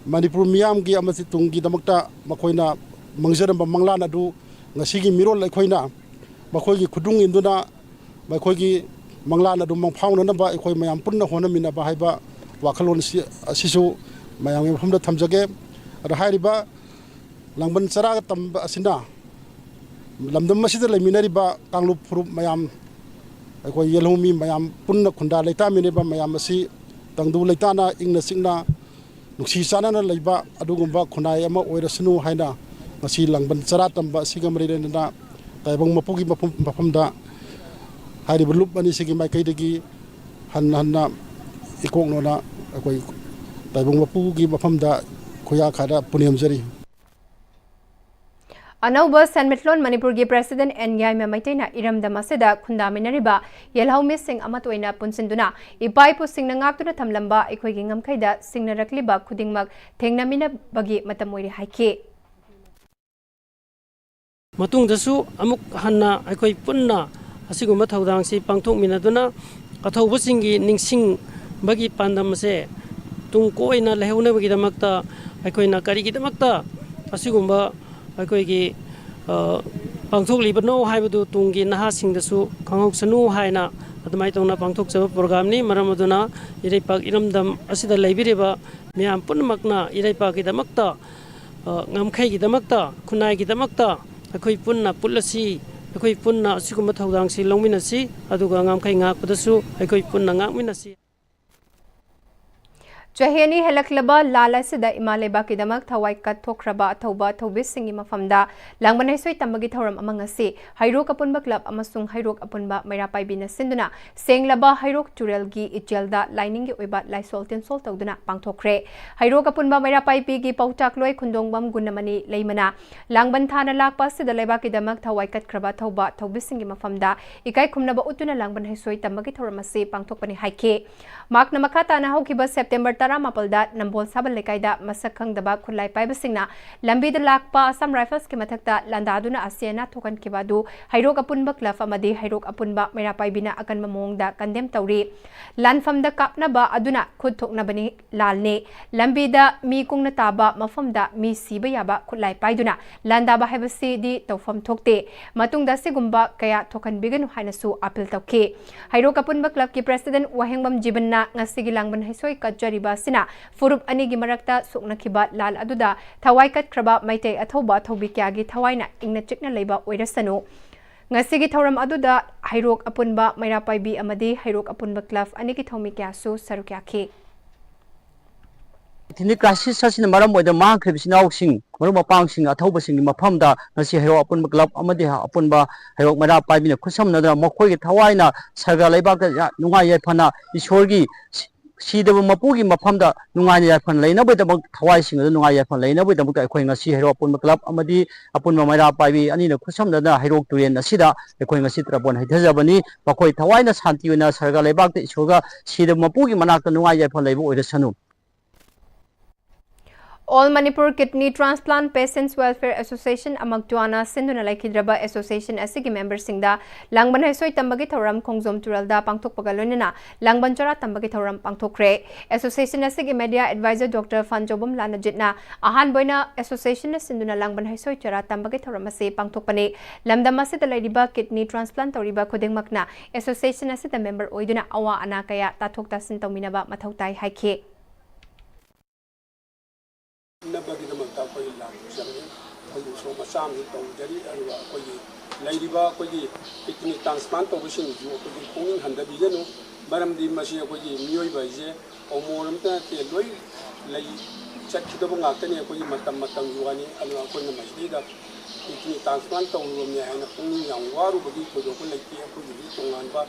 Manipur Miyamgi Amasitungi Damakta Makoina Mangjaramba Manglana du Ngasigi Miro Laikoina Bakoigi Kudung Induna Bakoigi Manglana du Mangpauna Namba Ekoi Mayam Punna Honamina Bahaiba Wakalon Sisu Mayam Humda Tamjage at Hariba Langban Sara Tam Asina Lamdam Masida Laminariba Kanglup Furup Mayam Ako Yelhomi Mayam Punna Kunda Leta Miniba Mayamasi Tangdu Letana Ingna Singna Nuksi Sana Laiba Adugumba Kunayama Oirasunu Haina Masi Langban Sara Tamba Sigamarina Taibang Mapugi Mapamda Hari Belup Anisigi Makaidagi Hanna Ikongona Ako Taibang Mapugi Mapamda Kuya Kada Puniamjari Anauba San Metlon Manipur gi President Nyai Mamaitena Iram Damaseda Kundaminariba Yelhaumi Sing Amatoina Punsinduna Ipai Pusing Nangakuna Tamlamba Ikoigi Ngamkaida Singnarakliba Kudingmak Tengnamina Bagi Matamoiri Haike Matungdasu Amuk Hanna Ikoi Punna Asiguma Taudangsi Pangtok Minaduna Ataubasingi Ningsing Bagi Pandamase Tungkoina Lehuna Bagi Damakta Ikoina Karigi Damakta Asigumba Akoigi Pangtok Libano Haibu Tungi Naha Singdasu Kangok Sanu Haina Adamaitona Pangtok Saba program ni Maramaduna Iraipak Iramdam Asida Laibiriba Miam Punmakna Iraipaki Damakta Ngamkai Damakta Kunai Damakta Akoi Punna Pulasi Akoi Punna Sikumatangsi Longminasi Aduga Ngamkai Ngak Padasu Akoi Punna Ngakminasi Chaheni helaklaba lala sida imaleba kidamak thawai kat thokraba thoba thobis singi mafamda langban haisoi tambagi thoram amangasi hairok apunba club amasung hairok apunba mairapai bina sinduna senglaba hairok turelgi ijelda lining gi oiba laisol tensol tawduna pangthokre hairok apunba mairapai pi gi pautak loi khundongbam gunamani leimana langban thana lakpa sida leba kidamak thawai kat kraba thoba thobis singi mafamda ikai khumnaba utuna langban haisoi tambagi thoramasi pangthokpani haike makna makata na hokiba September Mapalda Nambol Sabal Lekaida Masakang Daba Kulai Pibasingna Lambi the Lakpa Assam Rifles Kimatakta Landaduna Asiana Tokan Kibadu Hairok Apunba Club Amadi Hairok Apunba Merapai Bina Akan Mamong da Condemn Tauri Land from the Kapnaba Aduna Kud Toknabani Lalne Lambi da Mi Kung Nataba Mafam da Mi Sibayaba Kulai Paiduna Landaba Habasi di Tofam Tokte Matung da Sigumba Kaya Tokan Bigan Hanasu Apil Tauke Hairok Apunba Club ki President Wahengbam Jibana Ngasigilangban Hisoi Kajariba Sina Furup Anigi Marakta Suknakiba Lal Aduda Thawai Kat Kraba Maite Athoba Thobi Kyagi Thawaina Ingna Chikna Leiba Oirasanu Ngasigi Thoram Aduda Hairok Apunba Mairapai Bi Amadi Hairok Apunba Club Anigi Thomi Kyasu Sarukyaki Tini crisis asina maram oida ma khrebisina oksing marum mapang sing athoba sing mafamda ngasi hayo apunba club amadi apunba hayo mara paibina khusamna da mokhoi gi thawaina sarga leibak da nungai yaphana isorgi Sidaba mapugi mafamda nungai yafan leina bai dabak thawai sing da nungai yafan leina bai dabak akhoi ngasi hayo apunba club amadi apunba mara paibi ani na khusamna da hayo turen asida akhoi ngasi trabon haithajabani makhoi thawaina shanti wina sarga leibak da isorga sidaba mapugi manakta nungai yafan leibu oirasanu All Manipur Kidney Transplant Patients Welfare Association Amagtuana Sinduna Laikidraba Association asigi member singda Langban Haisoi Tambagi Thoram Khongzom Turalda Pangthok Pagalonina Langban Chara Tambagi Thoram Pangthokre Association asigi Media Advisor Dr. Fanjobum Lanajitna Ahan Boina Association Sinduna Langban Haisoi Chara Tambagi Thoramase Pangthokpane Lamdamase Talaiba Kidney Transplant Toriba Kodengmakna Association asida member Oiduna Awa Anakaya Tathok Tasin Tauminaba Mathautai Haike Nabagidamagta ako'y langsang ako'y so masami tawdari ako'y layriba ako'y kidney transplant tawbising ju ako'y kung handabigan no maramdi masi ako'y miyoy ba ije omoramta te loy lay chatkidabo ngakani ako'y matam yuani ako'y na masdida kidney transplant tawrum niya na kung yang waru bagi ko do ko lay ti ako'y tungan ba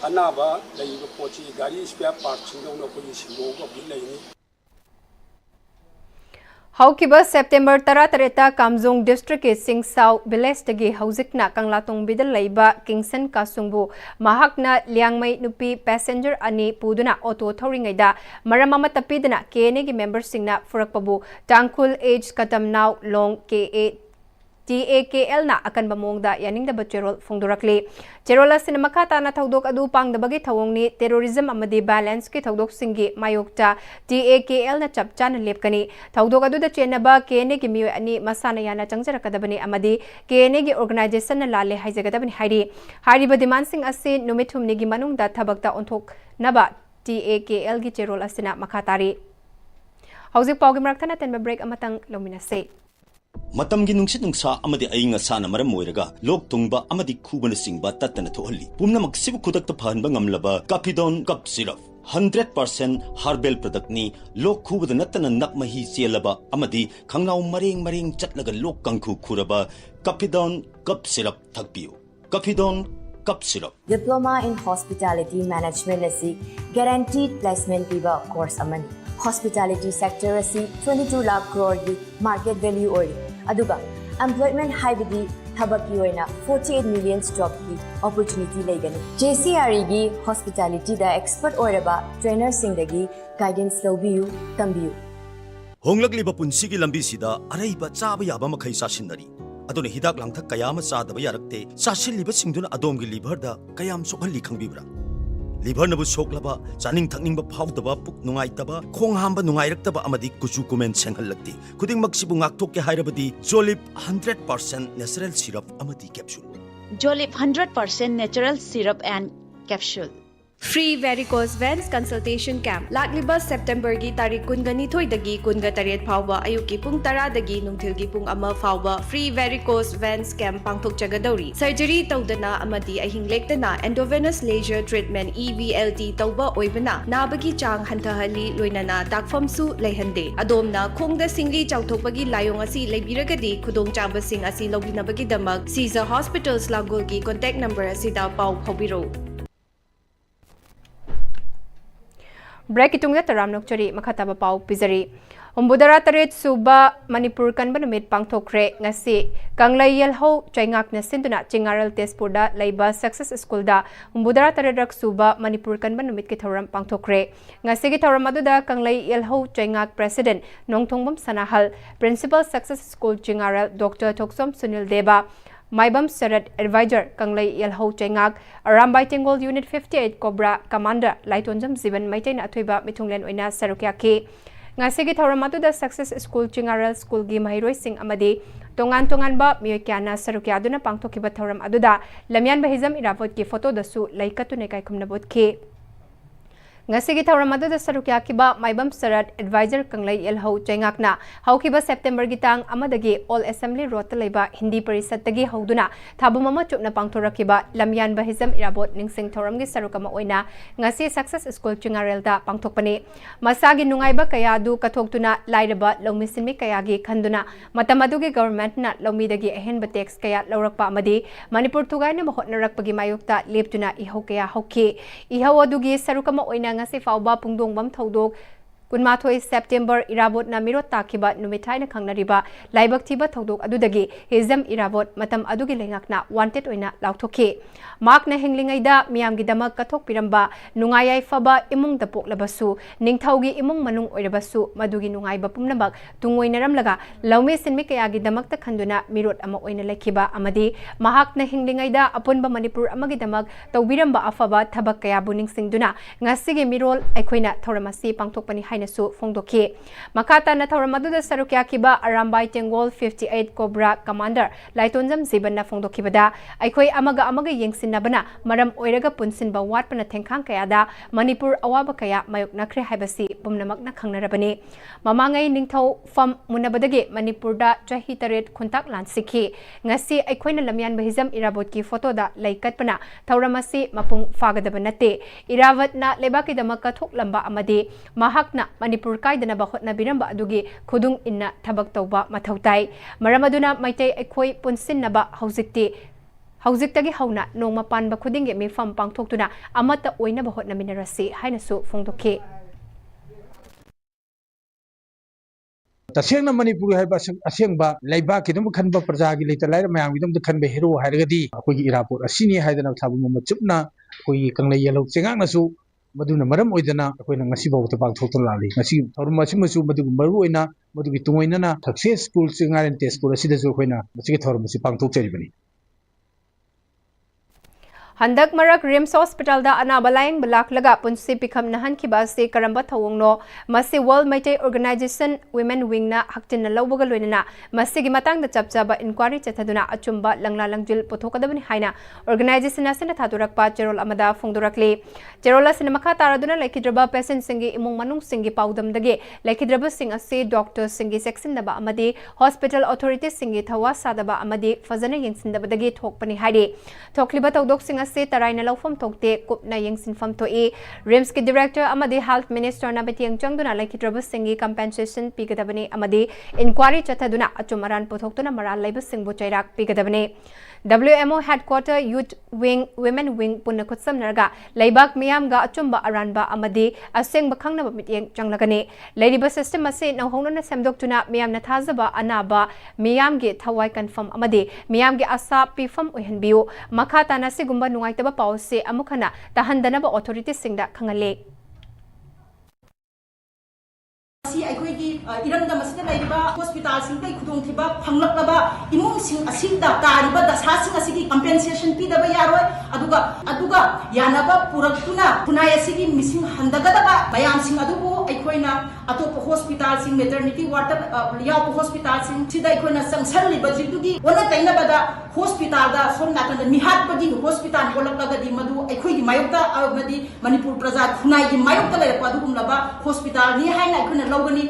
anaba layriba pochi gari spare parts no ako'y simo ko bilay Haukiba September 13 Kamjong District ke Singsau Village tagi Hauzikna Kanglatong Bidal Laiba Kingston Kasungbu Mahakna Liangmai Nupi passenger ani Puduna auto Thoringaida Maramama Tapidana KNA gi member singna Furakpabu Tangkul Age Katam Now Long KA TAKL na akan bamongda yaning da Cherol Fongdurakli Cherola Sinamakata na tawdok adu pang dabagi tawong ni terrorism amadi balance ki tawdok singi mayokta TAKL na chapchan lepkani tawdok adu da chenaba KNA gi miyo ani masana yana changjarakadabani amadi KNA gi organization na lale haijagadabani hari badiman sing ase numithumni gi manungda thabakta onthok naba TAKL gi Cherola Sina makatari Hauzik pawgi maraktana tenba break amatang lominase Matamgi nungsit nungsa amadi ayinga sana maram moiraga lok tungba amadi kubana singba tatana thohalli pumna maksibu khudakta phanba ngamlaba Capidon cup syrup 100% herbal product ni lok khubada natana nakmahi chelaba amadi khangnaw mareng chatlaga lok kangkhu khuraba Capidon cup syrup thakpiu Capidon cup syrup Diploma in Hospitality Management asi guaranteed placement piba course amani Hospitality sector asi 22 lakh crore gi market value ori aduga employment haibidi thabaki oina 48 million job ki opportunity leigani JCRE gi hospitality da expert oraba trainer sing dagi guidance lobiu tambiu honglakliba punsigi lambi sida araiba chaba yaba makhai sasinari aduna hidak langthak kayama chadaba yarakte sasilliba singduna adomgi liver da kayam sokhalli khangbibra liver nabu soklaba chaning thakningba phawdaba puk nungaitaba khong hamba nungairaktaba amadi kuchu kumen senghallakti khuding maksibu ngakthok ke hairabadi Jolip 100% natural syrup amadi capsule Jolip 100% natural syrup and capsule Free varicose veins consultation camp. Lakliba September gi tarik kungani thoi dagi kunga taret phawba ayuki pung tara dagi nungthil gi pung ama phawba free varicose veins camp pangthok chagadauri. Surgery tawdana amadi ahing lektana endovenous laser treatment EVLT tawba oibana nabagi chang hantahali loinana dakfam su leihande. Adomna khongda singli chawthokbagi layong asi leibiragadi khudong chabasing asi lobinabagi damak Caesar Hospitals Lagol gi contact number asida pau phobiro. Break itong na taram nokchari makataba pau pizari. Umbudara tarit suba Manipur kan banumit pangthokre ngasi kanglai yelho chaingak na sinduna chingaral tespurda laiba success school da umbudara tarit suba Manipur kan banumit ki thoram pangthokre ngasi ki thoram aduda kanglai yelho chaingak president nongthongbam sanahal principal success school chingaral Dr. Thoksom Sunil Deba Maibam Sarat Advisor Kanglai Yelho Chengak Arambai Tengol Unit 58 Cobra Commander Laitonjam Ziban Maitain Athuiba Mithunglen Oina Sarukia K Ngasigi Tauramatu da Success School Chingaral School Gi Mahiroi Sing Amadi Tongan ba Miokiana Sarukia Aduna Pangtokiba Tauram Aduda Lamian Bahizam Iravot Ki Photo da Su Laikatu Nekai Kumnabot K Ngasigi Tauramadu da Sarukia Kiba Maibam Sarat Advisor Kanglai Yelho Chengakna Haukiba September Gitang Amadagi All Assembly Road Laiba Hindi Parisatagi Hauduna Tabumama Chupna Pangtorakiba Lamian Bahizam Irabot Ningsing Tauramgi Sarukama Oina Ngasi Success School Chingarelda Pangtokpani Masagi Nungaiba Kayadu Katoktuna Lairaba Lomisinmi Kayagi Kanduna Matamadugi Government na Lomidagi Ahenba Tax Kaya Laurakpa Amadi Manipur Tugay na Mahotnarakpagi Mayukta Leptuna Iho Kaya Hoki Ihawadugi Sarukama Oina ngasi fauba pungdong bam thodok kunmathoi September irabot na mirot takiba numitai na khangnariba laibak thiba thodok adudagi hizam irabot matam adugi lengakna wanted oina lauthoki mak na hinglingai da miam gi damak kathok piramba nungayai faba imung da poklabasu ningthaugi imung manung oirabasu madugi nungai ba pumnabak tungoinaram laga lawme sinmi kaya gi damak ta khanduna mirot ama oina lekhiba amadi mahak na hinglingai da apunba Manipur amagi damak tawbiramba afaba thabak kaya buning singduna ngasigi mirol aikoina thoramasi pangthokpani Nasu Fongdoki. Makata na Tauramadu da Sarukia Kiba Arambai Tengol 58 Cobra Commander Laitonjam Ziban na Fongdokibada Aikoi Amaga Yengsin Nabana Maram Oiraga Punsin ba Watpana Tengkang Kayada Manipur Awaba Kaya Mayok Nakre Habasi Bumnamak na Kangnarabani Mamangay Ningtau Fam Munabadagi Manipur da Jahi Taret Kuntak Lansiki Ngasi Aikoi na Lamian Bahizam Irabot ki photo da Laikat Pana Tauramasi Mapung Fagadabanate Iravat na Lebaki da Makathok Lamba Amadi Mahak na Manipur kaidana bahot na biramba adugi khudung inna thabak tawba mathautai maramaduna maitai aikoi punsin naba haujiktagi hauna nongma panba khudinge mifam pangthoktuna amata oina bahot na minarasi hainasu fongdoke तसेंगना Manipur है असेंबा लेबाकी दम खनबा प्रजागी लेता लाइर मयांगी दम खनबा हेरो हारगदी अखोगी इरापोर असिनी हाइदना थाबु मम चुपना अखोगी Kangle yellow चेंगांगनासु मदुना मरम ओइदना अखोइना ngasi बावत पांगथोक्तन लाली ngasi थौरम मसिमसु मदुगु मरु ओइना मदुगि तुंगोइना सक्सेस स्कूल चिंगारेन टेस्ट स्कूल असिदसु अखोइना मसिगि थौरम मसि पांगथोक्चरिबनि Handak Marak Rims Hospital da Anaba Layang Balak Laga Punsi Pikam Nahan Kibasi Karamba Thawongno Masi World Maitai Organization Women Wing na Haktin na Lawbaga Luinana Masi Gimatang da Chapchaba Inquiry Chataduna Achumba Langla Langjil Potokadabani Haina Organization Asina Taturakpa Jerol Amada Fongdurakli Jerola Cinemaka Taraduna Lakidraba Peasant Singi Imung Manung Singi Paudam Dage Lakidraba Sing Ase Doctor Singi Section Daba Amadi Hospital Authorities Singi Thawa Sadaba Amadi Fazana Yingsin Daba Dage Thokpani Haide Thokliba Tawdok Sing se tarai na lawfam tokte kupna yengsin fam to e rims ki director amadi health minister na betiang changduna laikidraba singi compensation pigadabani amadi inquiry chathaduna achumaran pothoktuna maral laiba singbu chairak pigadabani WMO headquarter youth wing women wing punna khutsam narga laibak miyam ga achumba aranba amadi aseng bakhangna bamityeng changlagani ladiba system ase nahongna na semdoktuna miyam na thazaba anaba miyam ge thawai confirm amadi miyam ge asa pifam ohenbiu makhata na sigumba nungaitaba pause amukhana tahandanaba authority singda khangale masi aikoigi iranda masida laiba hospital sing kai khudong thiba phanglakaba imung sing asinda tariba dasa sing asigi compensation pi daba yaroi aduga yanaba puraktuna punai asigi missing handagadaba mayam sing adubu aikoina atop hospital sing maternity ward yaw hospital sing sida aikoina sangsal liba jitugi ona taina bada hospital da som nakanda mihat bagi hospital kolakagadi madu aikoigi mayokta agadi Manipur praja khunai gi mayokta le pa dugum laba hospital ni haina aikoina logani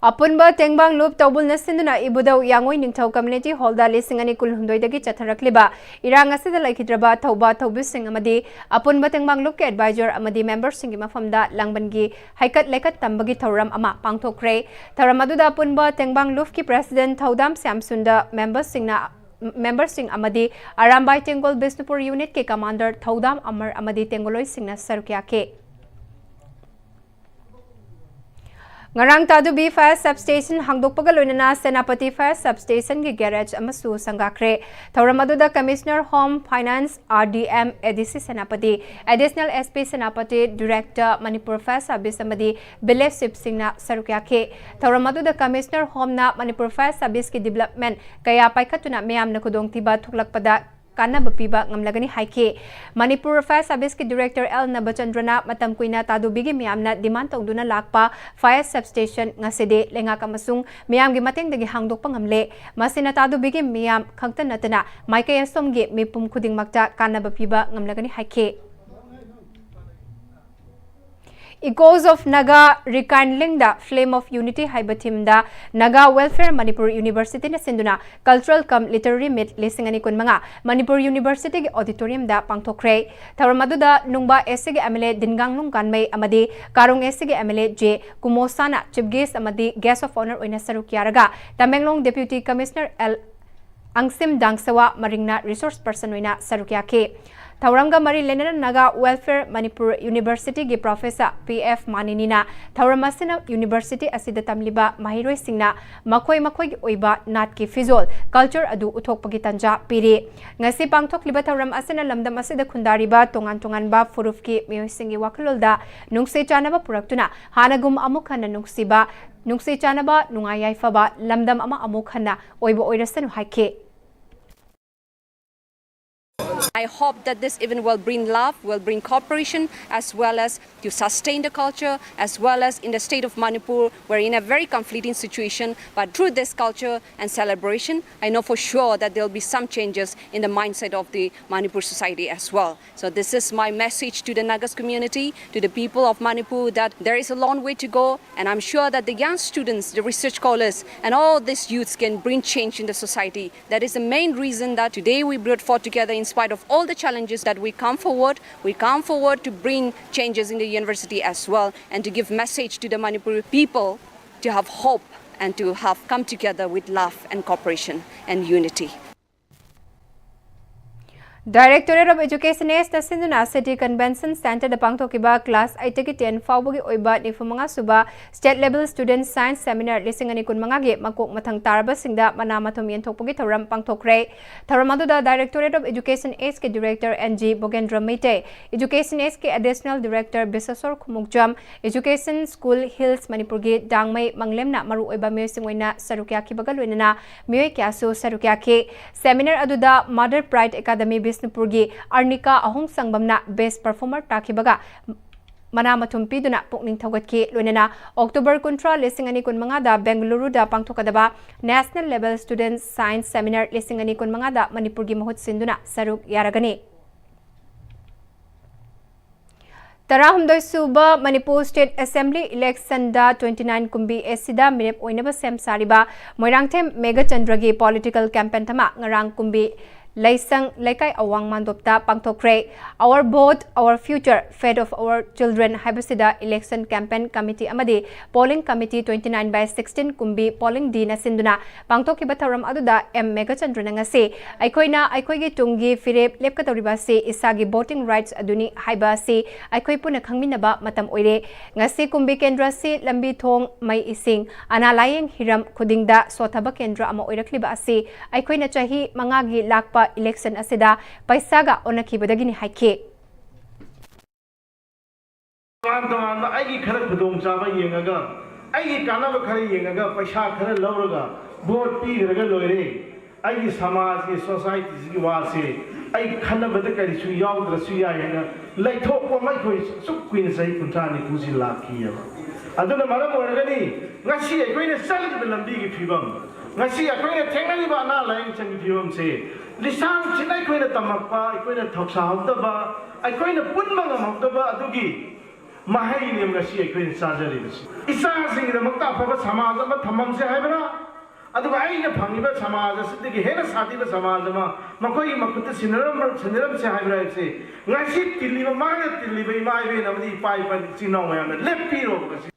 Apunba tengbang loop tawbul nasinduna ibudau yangoi ningthau community hall da lisingani kulhundoi dagi chatharakliba irang asida laikhidraba thauba thawbising amadi apunba tengbang loop ke advisor amadi members singi mafamda langbangi haikat lekat tambagi thoram ama pangthokre thoram aduda apunba tengbang loop ki president thaudam samsunda members sing amadi arambai tengol bisnupur unit ke commander thaudam amar amadi tengoloi singna sarukya ke Ngarang Tadubi Fire Substation hangdokpaga loinana Senapati Fire Substation gi garage amasu sangakre Thauramadu Commissioner Home Finance RDM ADC Senapati Additional SP Senapati Director Manipur Fire Service amadi Bilef Sip Singna sarukya ke Thauramadu Commissioner Home na Manipur Fire Service ki development kaya paikhatuna meyam na kudong tiba thuklakpada Kana bapiba ngamlagani haike Manipur Fire Service ki Director L Nabachandrana matam kuina tadubigi miyamna demand tawduna lakpa fire substation ngaside lenga kamasung miyam gi mateng dagi hangdok pangamle masina tadubigi miyam khangtan natana maike yasom gi mipum khuding makta kana bapiba ngamlagani haike Echoes of Naga rekindling the flame of unity haibathim da Naga Welfare Manipur University na sinduna cultural cum literary meet lisingani kun mga Manipur University ge auditorium da pangthokre tharamadu da nungba SC ge MLA Dingang Nung Kanmei amadi Karong SC ge MLA J Kumosana chief guest amadi guest of honor oina sarukyaraga Tamenglong Deputy Commissioner L Angsim Dangsawa Maringna resource person oina sarukya ke Thauranga Mari Lenana Naga Welfare Manipur University gi Professor PF Maninina Thauramasina University asida tamliba mahiroi singna makoi gi oiba nat ki fizol culture adu uthokpagi tanja piri ngasi pangthokliba thauram asina lamdam asida khundariba tongan ba furuf ki miyoi singi wakalolda nungse chanaba puraktuna hanagum amukhana nungse chanaba nungayai faba lamdam ama amukhana oiba oirasanu haike I hope that this event will bring love, will bring cooperation, as well as to sustain the culture, as well as in the state of Manipur, we're in a very conflicting situation. But through this culture and celebration, I know for sure that there will be some changes in the mindset of the Manipur society as well. So this is my message to the Nagas community, to the people of Manipur, that there is a long way to go. And I'm sure that the young students, the research scholars, and all these youths can bring change in the society. That is the main reason that today we brought forth together in spite of all the challenges that we come forward to bring changes in the university as well and to give message to the Manipur people to have hope and to have come together with love and cooperation and unity. Directorate of Education is the Sinduna City Convention Center the Pangtokiba Class 8 ki 10 Fawbugi Oiba Nifumanga Suba State Level Student Science Seminar Lisingani Kunmangagi Makok Matang Taraba Singda Manamatum Yentopugi Taram Pangtokre Taramadu the Directorate of Education is ki Director NG Bogendra Mete Education is ki Additional Director Bisasor Kumukjam Education School Hills Manipurgi Dangmai Manglemna Maru Oiba Musingwina Sarukyaki Bagalwina Mui Kyasu Sarukyaki Seminar Aduda Mother Pride Academy Bisnupurgi Arnika Ahong Sangbamna Best Performer Takibaga Manamatum Piduna Pukning Tawatki Lunena October Contra Lisingani Kunmangada Bengaluru da Pangtokadaba National Level Students Science Seminar Lisingani Kunmangada Manipurgi Mahut Sinduna Saruk Yaragani Tarahumdoi Suba Manipur State Assembly Election da 29 Kumbi Esida Minip Oinaba Sem Sariba Moirangthem Mega Chandragi Political Campaign Tama Ngarang Kumbi Laisang Laikai Awang Mandopta Pangtokre Our Vote, Our Future, Fate of Our Children Habasida Election Campaign Committee Amadi Polling Committee 29/16 Kumbi Polling Dina Sinduna Pangtoki Bataram Aduda M Megachandra Ngase Aikoina Aikoigi Tungi Firep Lepkatoriba se Isagi Voting Rights Aduni Haiba se Aikoi Puna Khangminaba Matam Oire Ngase Kumbi Kendra se Lambi Thong Mai Ising Analayeng Hiram Khudingda Sothaba Kendra Ama Oirakliba ase Aikoina Chahi Mangagi Lakpa election asida paisaga onakibadagini haike तोान अगी खर खुदों चाबा येंगा अगी कानब खर येंगा पैसा खर लौरगा vote पीरगा लोरे अगी समाज की सोसाइटी की वासे आई खनबद करिसु याउद्रसु यायना लैथोक मैखोय सुक्कुइन सही कुंथानि पुसि लाखियबा अदुना मरम ओरगनी ngasi अखोइने चलिबा लंबी की फिबम ngasi अखोइने थेंगलिबा ना लाइन चंगी फिबम से लिसांग चिनाइ खोइने तमकपा अखोइने थोक्साहदबा अखोइने पुनमंग हमदबा अदुगी mahai ni ngasi अखोइने साजरिबस इसा सिंगदमक्ता अफबा समाज अमा थममसे हाइबरा अदुगा आइने फंगिबा समाज असदिगे हेना सादिबा समाज अमा मखोइ मखुत सिनरम से हाइबरा से ngasi तिलिबा मागे तिलिबा इमाइबे नमदि पाइ पन चिनाउ मयाम लेपिरो बस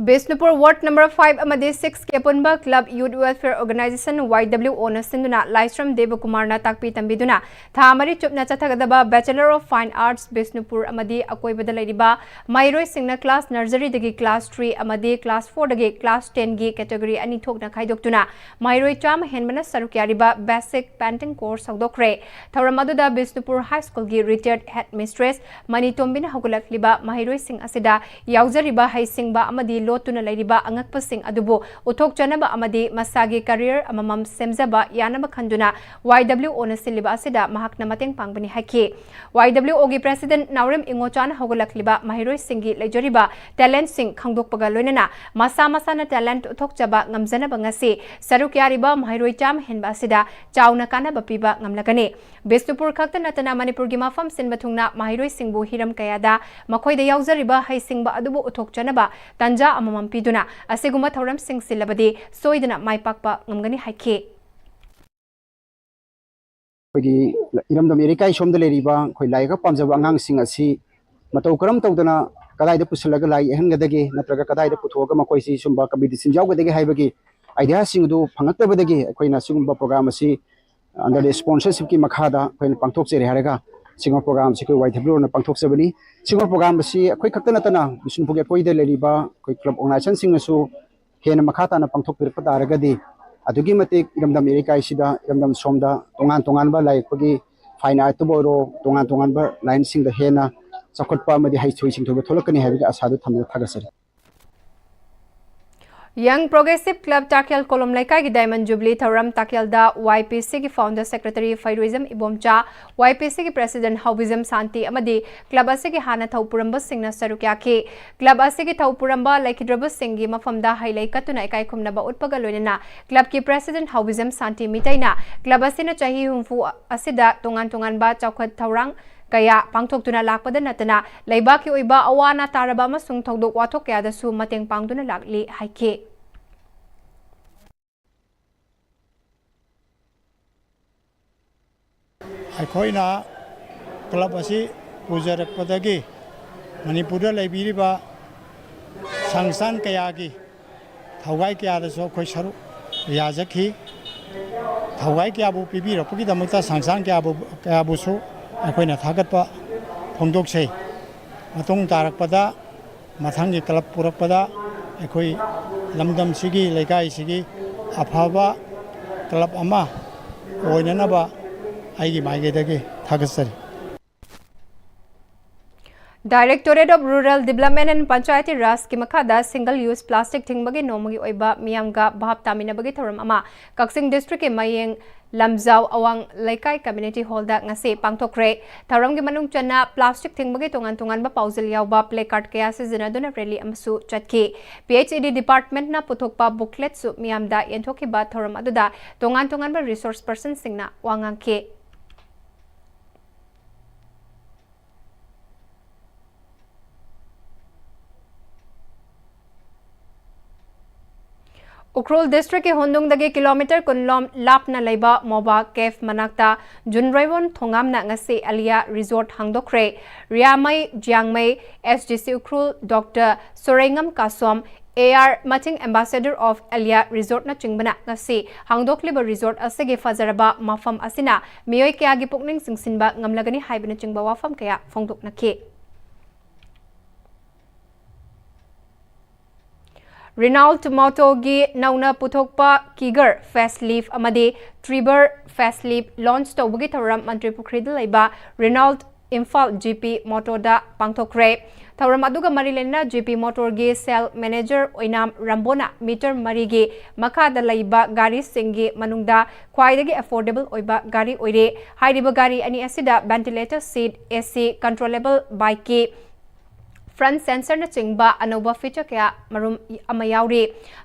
Bisnupur Ward number 5 amadi 6 ke punba Club Youth Welfare Organization YWO na sinduna Laistram Devakumar na takpi tambiduna thamari chupna chathagadaba Bachelor of Fine Arts Bisnupur amadi akoi badalairiba Mairoi singna class nursery dagi class 3 amadi class 4 dagi class 10 gi category ani thokna khaidoktuna Mairoi cham henbana sarukyariba basic painting course hawdokre thawramaduda Bisnupur High School gi retired headmistress Mani Tombina hagulakliba Mairoi sing asida yaujariba haisingba amadi lotuna lairiba angakpasing adubu uthok chanaba amadi masagi career amamam semjaba yanaba khanduna YWO na siliba asida mahakna mateng pangbani haki YWO gi president Naurem Ingochan hogolakliba mahiroi singi lejoriba talent sing khangdokpaga loinana masa na talent uthok chaba ngamjana bangasi sarukyariba mahiroi cham henba asida chauna kana bapiba ngamlagani Bisnupur khakta natana Manipur gi mafam sinbathungna mahiroi singbu hiram kayada makhoida yaujariba haisingba adubu uthok chanaba tanja amamam piduna asiguma thoram sing silabadi soidana maipakpa ngamgani haike pagi iramdam erikai somda leriba khoi laiga pamjaba angang sing asi matau karam tawdana kadai da pusalaga lai ehangadagi natraga kadai da puthoga makoi si sumba competition jawgadagi haibagi idea sing du phangaktabadagi khoina sigumba program asi under the sponsorship ki makhada khoina pangthok cheri haraga singo program si koi YWO na pangthok sabani singo program si khoi khakta natana Bisnupur koi de leriba koi club organization sing asu hena makhata na pangthok pirpa daragadi adugi matik iramdam erikai sida iramdam somda tongan ba lai khogi fine art boro tongan ba line sing da hena chakotpa amadi hai choi sing thoba tholakani habi asadu thamna thagasari Young Progressive Club Takyal Kolom Laikai ki Diamond Jubilee Thoram Takyal da YPC ki Founder Secretary Fairuism Ibomcha YPC ki President Haubism Santi amadi Club ase ki Hana Thaupurambo Singna Sarukya ki Club ase ki Thaupurambo Laikidrabu Singi mafamda highlight katuna ikai khumnaba utpaga loinana Club ki President Haubism Santi mitaina Club ase na chahi humfu asida tongan ba chawkhat thaurang kaya pangthoktuna lakpada natana laibaki oiba awana taraba amasung thodok wathok kaya dasu mateng pangduna lakli haike ꯑꯩꯈꯣꯏꯅ club ꯑꯁꯤ ꯄꯨꯖꯔꯛꯄꯗꯒꯤ ꯃꯅꯤꯄꯨꯔꯗ ꯂꯩꯕꯤꯔꯤꯕ ꯁꯪꯁꯊꯥꯟ ꯀꯌꯥꯒꯤ ꯊꯧꯒꯥꯏ ꯀꯌꯥꯗꯁꯨ ꯑꯩꯈꯣꯏ ꯁꯔꯨꯛ ꯌꯥꯖꯈꯤ ꯊꯧꯒꯥꯏ ꯀꯌꯥꯕꯨ ꯄꯤꯕꯤꯔꯛꯄꯒꯤꯗꯃꯛꯇ ꯁꯪꯁꯊꯥꯟ ꯀꯌꯥꯕꯨꯁꯨ ꯑꯩꯈꯣꯏꯅ ꯊꯥꯒꯠꯄ ꯐꯣꯡꯗꯣꯛꯆꯩ ꯃꯇꯨꯡ ꯇꯥꯔꯛꯄꯗ ꯃꯊꯪꯒꯤ ꯀ꯭ꯂꯕ ꯄꯨꯔꯛꯄꯗ ꯑꯩꯈꯣꯏ ꯂꯝꯗꯝꯁꯤꯒꯤ ꯂꯩꯀꯥꯏꯁꯤꯒꯤ ꯑꯐꯕ ꯀ꯭ꯂꯕ ꯑꯃ ꯑꯣꯏꯅꯅꯕ ꯑꯩꯒꯤ ꯃꯥꯏꯀꯩꯗꯒꯤ ꯊꯥꯒꯠꯆꯔꯤ Directorate of Rural Development and Panchayati Raj ki makhada single use plastic thingbagi nomagi oiba miyamga bahap taminabagi thoram ama Kaksing district ke mayeng lamjau awang laikai community hall da ngase pangthokre thoram gi manung channa plastic thingbagi tongan ba pauzil yawba placard kaya se jinaduna rally amsu chatki PhD department na puthokpa booklet su miyamda yenthoki ba thoram aduda tongan ba resource person singna wangangke Ukhrul district ke Hondung dagi kilometer kunlom lapna leiba moba cave manakta Junraivon thongam na ngase alia resort hangdokre Riamai Jiangmai SGC Ukhrul Dr Sorengam Kasom AR Mating Ambassador of Alia Resort na chingbana ngase hangdokliba resort asege fazaraba mafam asina miyoi kya gi pukning singsinba ngamlagani haibina chingba wafam kaya phongdok nakhe Renault Tomato gi nauna puthokpa Kiger facelift amade Tribur facelift launch tawbagi thoram Mantri Pukhrida laiba Renault Imphal GP Motorda Pangthokre. Thauram aduga marilena GP Motor gi Cell Manager Oinam Rambona meter marigi makada laiba gari singi manungda khwaidagi affordable oiba gari oire hairiba gari ani asida ventilator seat AC controllable bike front sensor na chingba anoba feature kaya marum amayauri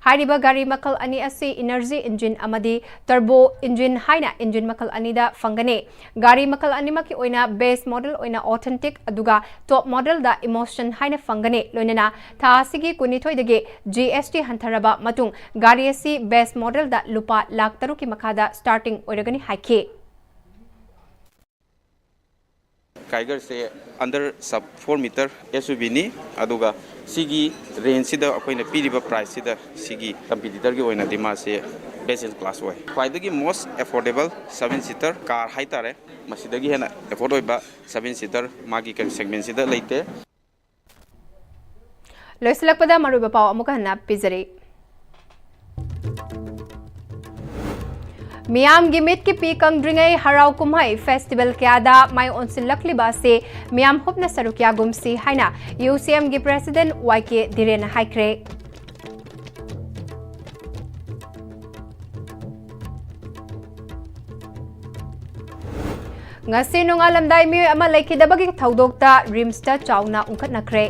hairiba gari makal ani asi energy engine amadi turbo engine haina engine makal ani da fangane gari makal ani maki oina base model oina authentic aduga top model da emotion haina fangane loinana tha sigi kunithoi dage GST hantaraba matung gari asi base model da lupa lakh taruki makada starting oiragani haike Tiger से under sub 4 meter SUV ni aduga sigi range sida akoina piriba price sida sigi competitor gi oina dima se best in class way kwaidagi most affordable 7 seater car haitare masidagi hena afford oiba 7 seater magi segment sida leite loislakpada maruba paw amuka hana pizari मियाम गिमित की पीकंग ड्रिंगई हराव कुम्हाई festival क्यादा माई ओनसिन लकलिबा से मियाम हुपना सरुकिया गुमसी हाइना यूसीएम गी प्रेसिडेंट वाईके धीरेन हाइक्रे ngasi nungalamdai mi ama laikidabagi thaudokta rimsta chauna ungkhatnakre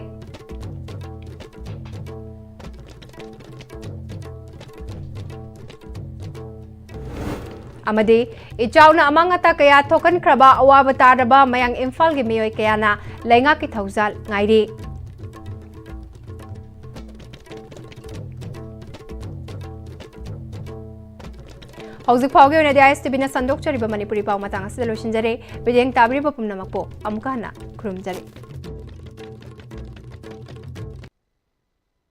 amadi ichauna amangata kaya thokan kraba awaba taraba mayang imphal gi miyoi kayana lainga ki thaujal ngairi hauzik phawge ona dia ISTV na sandok chariba manipuri paw matang asida loshinjare bideng tabri bapum namakpo amukana khurumjare